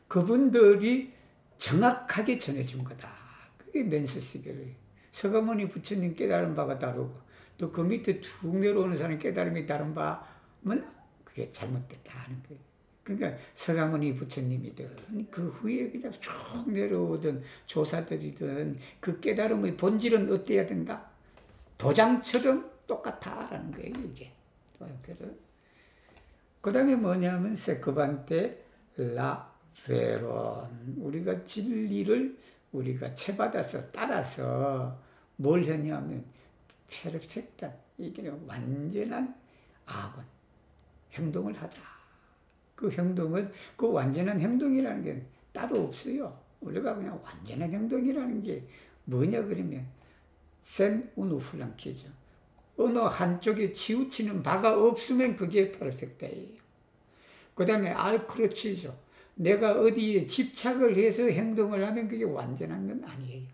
그분들이 정확하게 전해준 거다. 그게 멘스시겔이. 서가모니 부처님 깨달은 바가 다르고 또 그 밑에 쭉 내려오는 사람 깨달음이 다른 바면 그게 잘못됐다 하는 거예요. 그러니까 서가모니 부처님이든 그 후에 그냥 쭉 내려오던 조사들이든 그 깨달음의 본질은 어때야 된다? 도장처럼 똑같다라는 거예요, 이게. 그 다음에 뭐냐면 세크반테 라 베론. 우리가 진리를 우리가 채받아서 따라서 뭘 했냐면 페르펙트, 이게 완전한 아군 행동을 하자. 그 행동은 그 완전한 행동이라는 게 따로 없어요. 우리가 그냥 완전한 행동이라는 게 뭐냐 그러면 센 우누플랑키죠. 어느 한쪽에 치우치는 바가 없으면 그게 퍼펙트예요. 그 다음에 알크로치죠. 내가 어디에 집착을 해서 행동을 하면 그게 완전한 건 아니에요.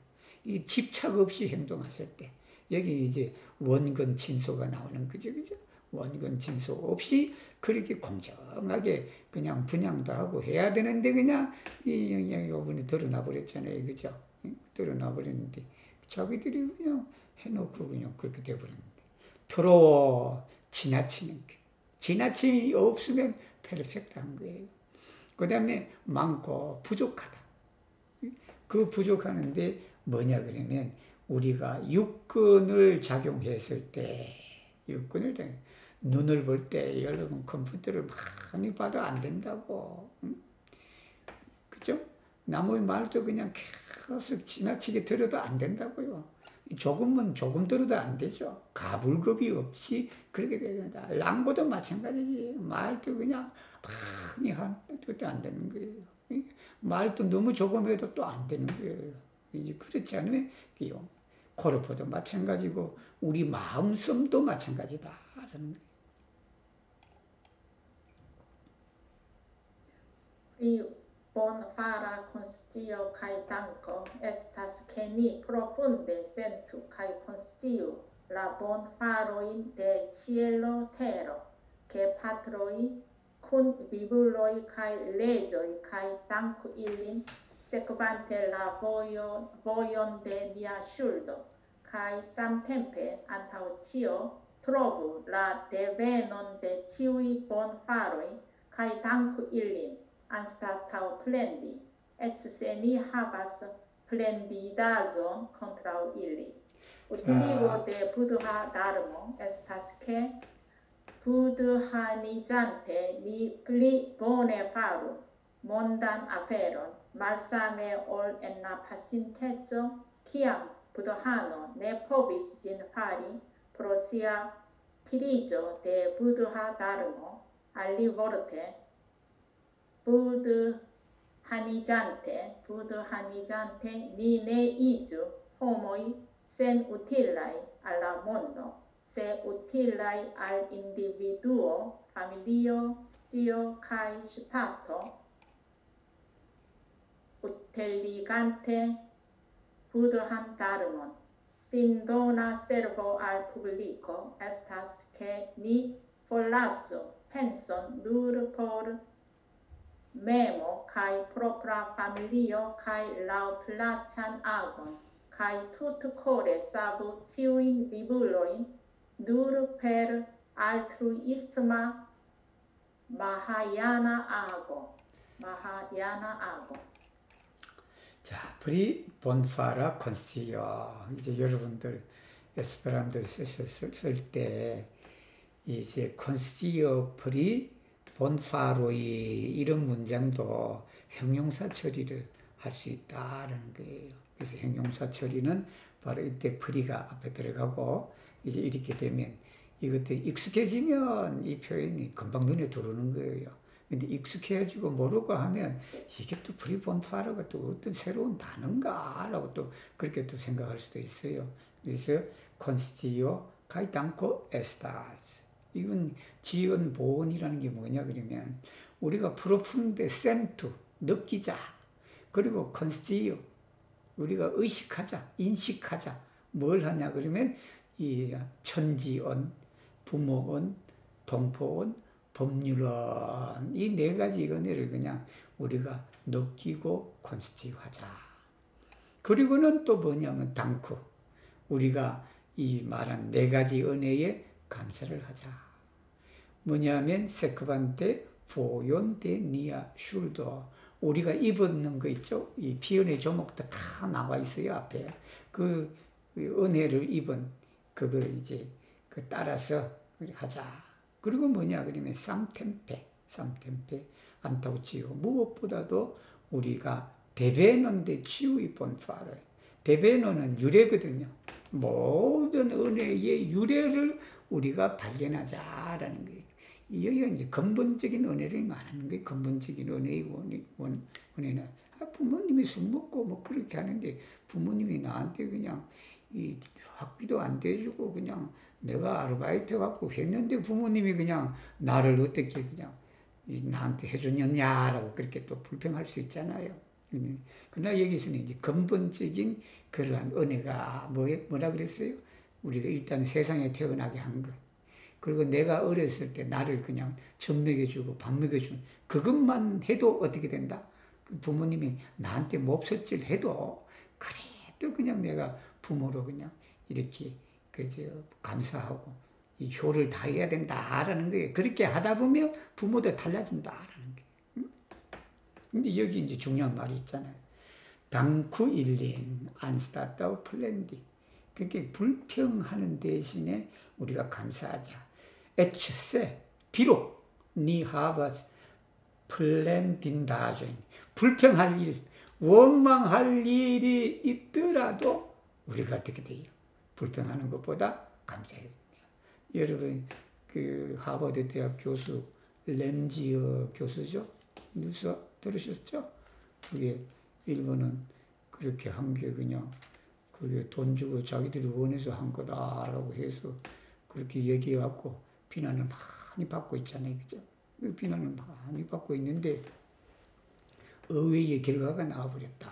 이 집착 없이 행동하실 때 여기 이제 원근 진소가 나오는 거죠, 그죠? 원근 진소 없이 그렇게 공정하게 그냥 분양도 하고 해야 되는데 그냥 이 영향이 요번에 드러나 버렸잖아요, 그죠? 드러나 버렸는데 자기들이 그냥 해놓고 그냥 그렇게 돼버렸는데 더러워 지나치는 게 지나침이 없으면 페르펙트한 거예요. 그 다음에 많고 부족하다. 그 부족하는데 뭐냐 그러면 우리가 육근을 작용했을 때 육근을 눈을 볼 때 여러분 컴퓨터를 많이 봐도 안 된다고. 그죠? 남의 말도 그냥 계속 지나치게 들어도 안 된다고요. 조금은 조금 들어도 안 되죠. 가불급이 없이 그렇게 돼야 된다. 랑보도 마찬가지지. 말도 그냥 많이 하도 안 되는 거예요. 말도 너무 조금 해도 또 안 되는 거예요. 이제 그렇지 않으면 코르포도 마찬가지고 우리 마음씀도 마찬가지다라는 거예요. Bon fara conscio kai tanco estas che ni profunde sentu kai consciu la bon faroin de cielo terra che patroi cun bibuloi kai legioi kai tanco illin sekvante la voion de nia shuldo kai samtempe antau cio trovu la devenon de ciui bon faroi kai tanco illin anstatau plendi, et se ni havas plendidazon contrau illi. Utiligo de Buddha Dharmo estas che Buddhanizante ni pli bone faru mondan aferon, malsame ol en la pasintezo, kiam Buddhano ne povis sin fari pro sia tirigio de Buddha Dharmo, alli volte Buddhanizante ni ne iĝu homoj sen utili al mondo, se utili al individuo, familio, stio, kai stato, utilligante budham dharmon. Sin dona servo al publico, estas que ni forlasu penson nur por memo kai propra familio kai laŭplaĉan agon, kai tutcore savu ciujn vivulojn nur per altruisma Mahayana ago. Mahayana ago. 자, 프리 본파라 콘스티요. 이제 여러분들 에스페란토 쓸 때 이제 콘스티요 프리 본파로이 이런 문장도 형용사 처리를 할 수 있다라는 거예요. 그래서 형용사 처리는 바로 이때 프리가 앞에 들어가고 이제 이렇게 되면 이것도 익숙해지면 이 표현이 금방 눈에 들어오는 거예요. 근데 익숙해지고 모르고 하면 이게 또 프리본파라가 또 어떤 새로운 단어인가라고 또 그렇게 또 생각할 수도 있어요. 그래서 constio caetanco estas. 이건 지연 보온이라는 게 뭐냐 그러면 우리가 profunde sentu 느끼자. 그리고 constio 우리가 의식하자, 인식하자. 뭘 하냐 그러면 이 천지언, 부모언, 동포언, 법률은 이 네 가지 은혜를 그냥 우리가 느끼고 콘스티하자. 그리고는 또 뭐냐면 당쿠 우리가 이 말한 네 가지 은혜에 감사를 하자. 뭐냐면 세크반테 포연데 니아 슐도 우리가 입었는 거 있죠. 이 피연의 조목도 다 나와 있어요 앞에. 그 은혜를 입은 그걸 이제 그 따라서 하자. 그리고 뭐냐 그러면 쌈템페 안타우치요. 무엇보다도 우리가 데베논데 치우이 본파르. 데베논은 유래거든요. 모든 은혜의 유래를 우리가 발견하자라는 거예요. 여기가 이제 근본적인 은혜를 말하는 거예요. 근본적인 은혜이고 은혜는 부모님이 술 먹고 뭐 그렇게 하는데 부모님이 나한테 그냥 이 학비도 안 대주고 그냥 내가 아르바이트 갖고 했는데 부모님이 그냥 나를 어떻게 그냥 나한테 해주느냐라고 그렇게 또 불평할 수 있잖아요. 그러나 여기서는 이제 근본적인 그러한 은혜가 뭐라 그랬어요? 우리가 일단 세상에 태어나게 한 것. 그리고 내가 어렸을 때 나를 그냥 젖 먹여주고 밥 먹여준 그것만 해도 어떻게 된다? 부모님이 나한테 몹쓸질 해도 그래도 그냥 내가 부모로 그냥 이렇게 그저 감사하고 이 효를 다해야 된다라는 거예요. 그렇게 하다 보면 부모도 달라진다라는 거예요. 근데 여기 이제 중요한 말이 있잖아요. 당쿠 일린 안스타타우 플랜디. 그렇게 불평하는 대신에 우리가 감사하자. 에츠세 비록 니 하바스 플랜딘다존 불평할 일, 원망할 일이 있더라도 우리가 어떻게 돼요? 불평하는 것보다 감사해야 돼요. 여러분 그 하버드 대학 교수 램지어 교수죠. 뉴스 들으셨죠? 그게 일본은 그렇게 한 게 그냥 그게 돈 주고 자기들이 원해서 한 거다라고 해서 그렇게 얘기해갖고 비난을 많이 받고 있잖아요. 그죠? 비난을 많이 받고 있는데 의외의 결과가 나와버렸다.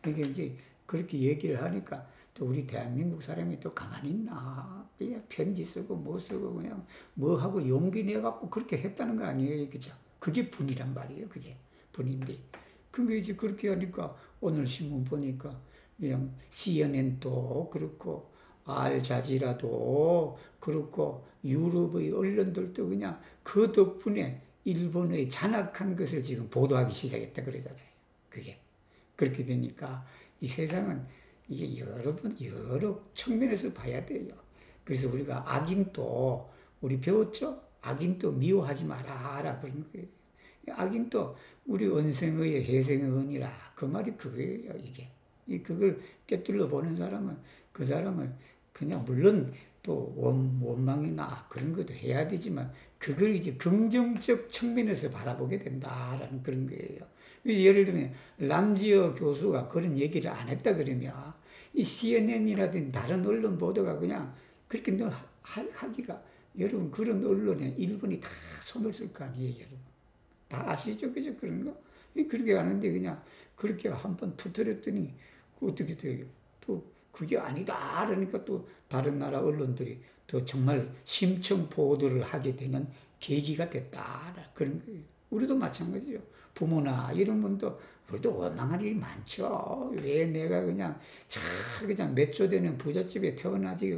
그러니까 이제 그렇게 얘기를 하니까 또 우리 대한민국 사람이 또 가만히 있나? 그냥 편지 쓰고 뭐 쓰고 그냥 뭐 하고 용기 내갖고 그렇게 했다는 거 아니에요. 그죠? 그게 분이란 말이에요. 그게 분인데. 그게 이제 그렇게 하니까 오늘 신문 보니까 그냥 CNN도 그렇고 알자지라도 그렇고 유럽의 언론들도 그냥 그 덕분에 일본의 잔악한 것을 지금 보도하기 시작했다 그러잖아요. 그게 그렇게 되니까 이 세상은 이게 여러 측면에서 봐야 돼요. 그래서 우리가 악인도 우리 배웠죠? 악인도 미워하지 마라 그런 거예요. 악인도 우리 언생의 해생의 은이라 그 말이 그거예요. 이게 그걸 꿰뚫러 보는 사람은 그 사람을 그냥 물론 또 원망이나 그런 것도 해야 되지만 그걸 이제 긍정적 측면에서 바라보게 된다라는 그런 거예요. 예를 들면 람지어 교수가 그런 얘기를 안 했다 그러면 이 CNN이라든지 다른 언론 보도가 그냥 그렇게 하기가, 여러분, 그런 언론에 일본이 다 손을 쓸 거 아니에요, 여러분. 다 아시죠? 그죠? 그런 거? 그렇게 하는데 그냥 그렇게 한번 터뜨렸더니 어떻게 돼요? 또 그게 아니다. 그러니까 또 다른 나라 언론들이 또 정말 심층 보도를 하게 되는 계기가 됐다. 그런 거예요. 우리도 마찬가지죠. 부모나 이런 분도 우리도 원망할 일이 많죠. 왜 내가 그냥 그냥 몇 조 되는 부잣집에 태어나지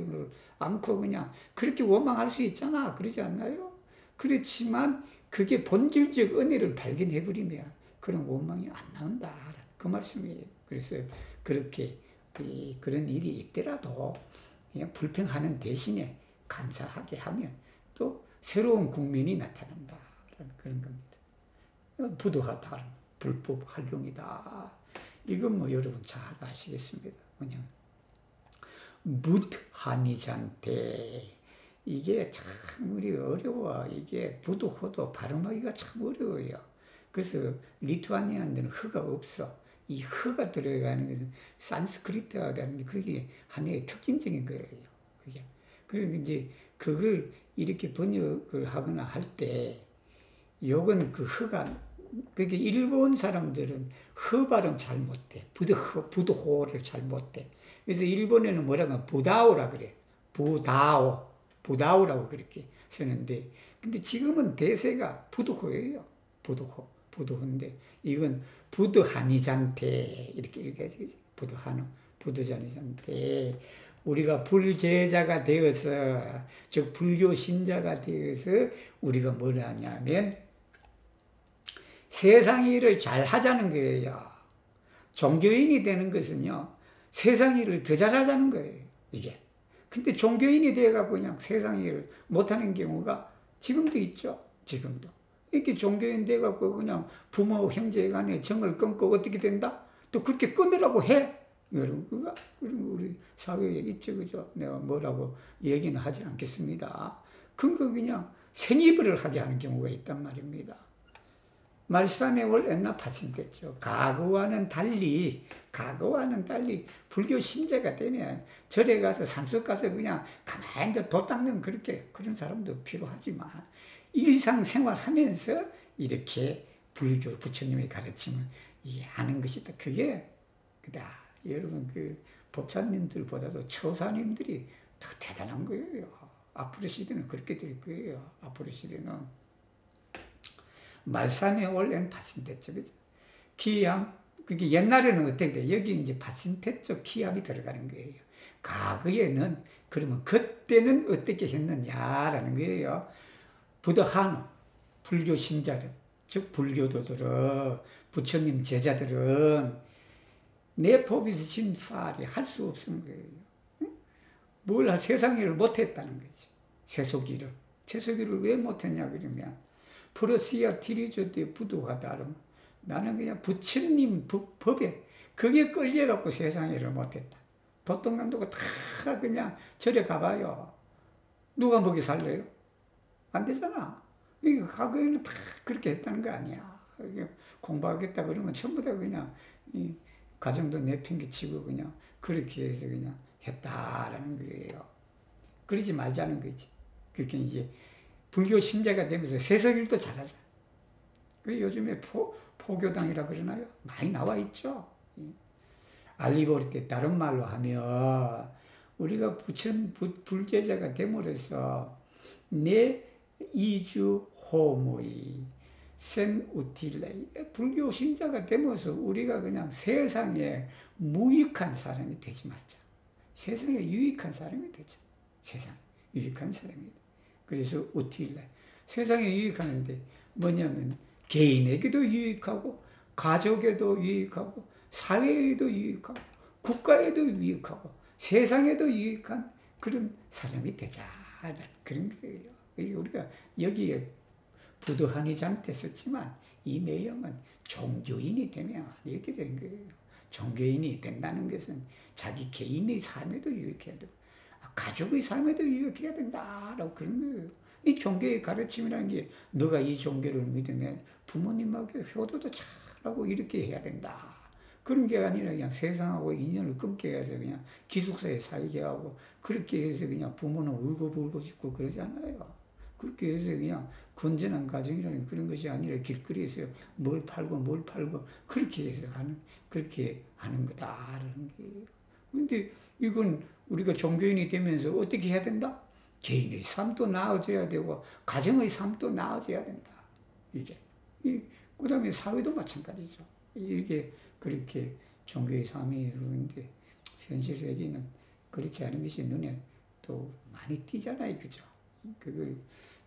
않고 그냥 그렇게 원망할 수 있잖아. 그러지 않나요? 그렇지만 그게 본질적 은혜를 발견해버리면 그런 원망이 안 나온다. 그 말씀이에요. 그래서 그렇게 그런 일이 있더라도 그냥 불평하는 대신에 감사하게 하면 또 새로운 국면이 나타난다. 그런 겁니다. 부도하다. 불법 활용이다. 이건 뭐 여러분 잘 아시겠습니다. 그냥 묻하니잔테 이게 참 우리 어려워. 이게 부도호도 발음하기가 참 어려워요. 그래서 리투아니아인들은 허가 없어. 이 허가 들어가는 것은 산스크리트어라는 그게 하나의 특징적인 거예요. 그게. 그리고 이제 그걸 이렇게 번역을 하거나 할 때 요건 그 허가, 그게 일본 사람들은 허 발음 잘 못해. 부도호를 잘 못해. 그래서 일본에는 뭐라고 부다오라 그래. 부다오라고 그렇게 쓰는데, 근데 지금은 대세가 부도호예요. 부도호인데 이건 부도하니잔테 이렇게 읽어야지. 부도하니잔테 우리가 불제자가 되어서, 즉 불교 신자가 되어서 우리가 뭘 하냐면 세상 일을 잘 하자는 거예요. 종교인이 되는 것은요, 세상 일을 더 잘하자는 거예요, 이게. 근데 종교인이 돼가지고 그냥 세상 일을 못하는 경우가 지금도 있죠, 지금도. 이렇게 종교인 돼가지고 그냥 부모, 형제 간에 정을 끊고 어떻게 된다? 또 그렇게 끊으라고 해. 여러분, 그거 우리 사회에 있죠, 그죠? 내가 뭐라고 얘기는 하지 않겠습니다. 그거 그냥 생이불을 하게 하는 경우가 있단 말입니다. 말씀의 올 옛날 파신됐죠. 과거와는 달리 불교 신자가 되면 절에 가서 산속 가서 그냥 가만히 돛 닦는 그런 사람도 필요하지만 일상생활 하면서 이렇게 불교 부처님의 가르침을 하는 것이다. 그게 그다. 여러분 그 법사님들보다도 처사님들이 더 대단한 거예요. 앞으로 시대는 그렇게 될 거예요. 앞으로 시대는. 말씀에 올린 파신대죠. 그죠? 기암, 그게 옛날에는 어떻게 돼? 여기 이제 파신대 쪽 기암이 들어가는 거예요. 과거에는, 그러면 그때는 어떻게 했느냐라는 거예요. 부도하노, 불교 신자들, 즉 불교도들은, 부처님 제자들은 내 법에서 진파를 할 수 없는 거예요. 뭘 세상 일을 못했다는 거죠. 세속일을 왜 못했냐 그러면 프로시아 티리조대 부도하다. 나는 그냥 부처님 법에 그게 끌려갖고 세상 일을 못했다. 도통감도가 다 그냥 절에 가봐요. 누가 먹이 살래요? 안 되잖아. 이거 과거에는 다 그렇게 했다는 거 아니야. 공부하겠다 그러면 전부 다 그냥 이 가정도 내팽개치고 그냥 그렇게 해서 그냥 했다라는 거예요. 그러지 말자는 거지. 그렇게 이제 불교 신자가 되면서 세속일도 잘하자. 요즘에 포교당이라 그러나요? 많이 나와 있죠. 알리버리 때 다른 말로 하면 우리가 불제자가 됨으로써 내 이주 호모이 센 우틸레이 불교 신자가 되면서 우리가 그냥 세상에 무익한 사람이 되지 말자. 세상에 유익한 사람이 되자. 세상에 유익한 사람이. 그래서 우틸레 세상에 유익하는데 뭐냐면 개인에게도 유익하고 가족에도 유익하고 사회에도 유익하고 국가에도 유익하고 세상에도 유익한 그런 사람이 되자라는 그런 거예요. 우리가 여기에 부도하니잔테 썼지만 이 내용은 종교인이 되면 이렇게 되는 거예요. 종교인이 된다는 것은 자기 개인의 삶에도 유익해야 되고 가족의 삶에도 유익해야 된다라고 그런 거예요. 이 종교의 가르침이라는 게 너가 이 종교를 믿으면 부모님하고 효도도 잘하고 이렇게 해야 된다. 그런 게 아니라 그냥 세상하고 인연을 끊게 해서 그냥 기숙사에 살게 하고 그렇게 해서 그냥 부모는 울고불고 죽고 그러지 않아요. 그렇게 해서 그냥 건전한 가정이라는 그런 것이 아니라 길거리에서 뭘 팔고 그렇게 하는 거다라는 거예요. 근데 이건 우리가 종교인이 되면서 어떻게 해야 된다? 개인의 삶도 나아져야 되고 가정의 삶도 나아져야 된다. 이게. 그 다음에 사회도 마찬가지죠. 이게 그렇게 종교의 삶이 그런데 현실 세계는 그렇지 않은 것이 눈에 또 많이 띄잖아요. 그죠? 그걸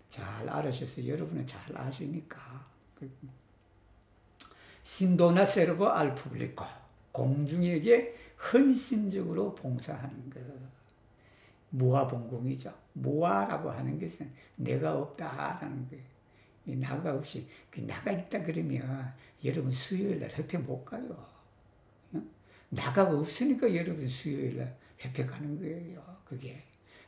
잘 알으셔서 여러분은 잘 아시니까. 신도나 세르보 al pubblico. 공중에게 헌신적으로 봉사하는 것. 무아봉공이죠. 무아라고 하는 것은 내가 없다라는 거예요. 나가 없이, 나가 있다 그러면 여러분 수요일날 협회 못 가요. 나가 없으니까 여러분 수요일날 협회 가는 거예요. 그게.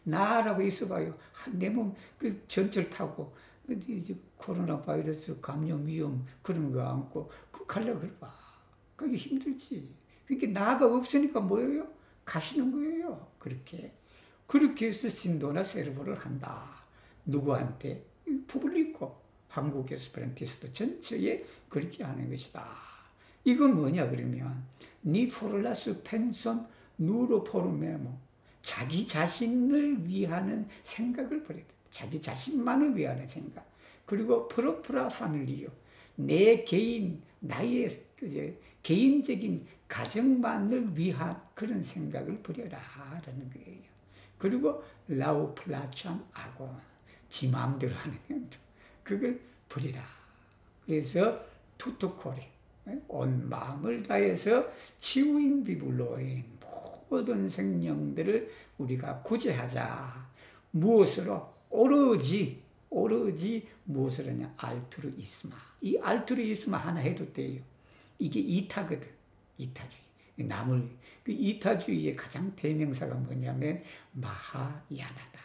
나라고 있어봐요. 내 몸 그 전철 타고 어디 코로나 바이러스 감염 위험 그런 거 안고 그 가려고 그래봐. 그게 힘들지. 그러니까 나가 없으니까 뭐예요? 가시는 거예요. 그렇게 해서 신도나 세르보를 한다. 누구한테? 푸블리코. 한국 에스페란티스트 전체에 그렇게 하는 것이다. 이건 뭐냐 그러면 니 포를라스 펜손 누로 포르메모. 자기 자신을 위하는 생각을 버려야 돼. 자기 자신만을 위하는 생각. 그리고 프로프라 파밀리오. 내 개인, 나의 개인적인 가정만을 위한 그런 생각을 버려라. 라는 거예요. 그리고 라우 플라찬 아고. 지 마음대로 하는 행동. 그걸 버리라. 그래서 투투코레. 온 마음을 다해서 치유인 비불로인 모든 생명들을 우리가 구제하자. 무엇으로? 오로지 무엇을 하냐? 알투르이스마. 이 알투르이스마 하나 해도 돼요. 이게 이타거든. 이타주의. 그 이타주의의 가장 대명사가 뭐냐면 마하야나다.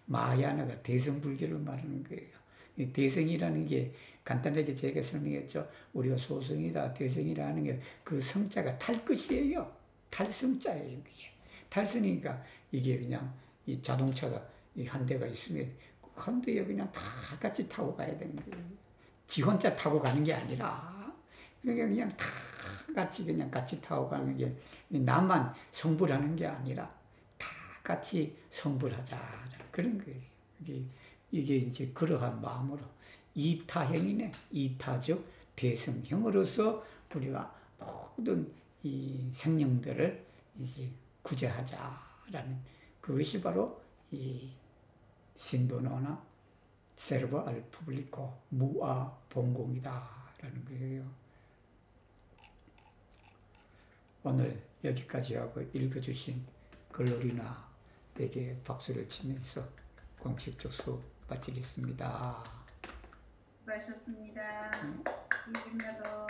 마하야나가 대성불교를 말하는 거예요. 이 대성이라는 게 간단하게 제가 설명했죠. 우리가 소성이다, 대성이라는 게 그 성자가 탈것이에요. 탈성자예요. 그게. 탈성이니까 이게 그냥 이 자동차가 한 대가 있으면 한 대에 그냥 다 같이 타고 가야 되는 거예요. 지 혼자 타고 가는 게 아니라 그러니까 그냥 다 같이 타고 가는 게 나만 성불하는 게 아니라 다 같이 성불하자 그런 거예요. 이게 이제 그러한 마음으로 이타형이네. 이타적 대성형으로서 우리가 모든 이 생명들을 이제 구제하자라는 그것이 바로 이 신도노나 세르보 알 푸블리코 무아 봉공이다라는 거예요. 오늘 여기까지 하고 읽어주신 글로리나에게 박수를 치면서 공식적 수업 마치겠습니다. 수고하셨습니다. 유진나도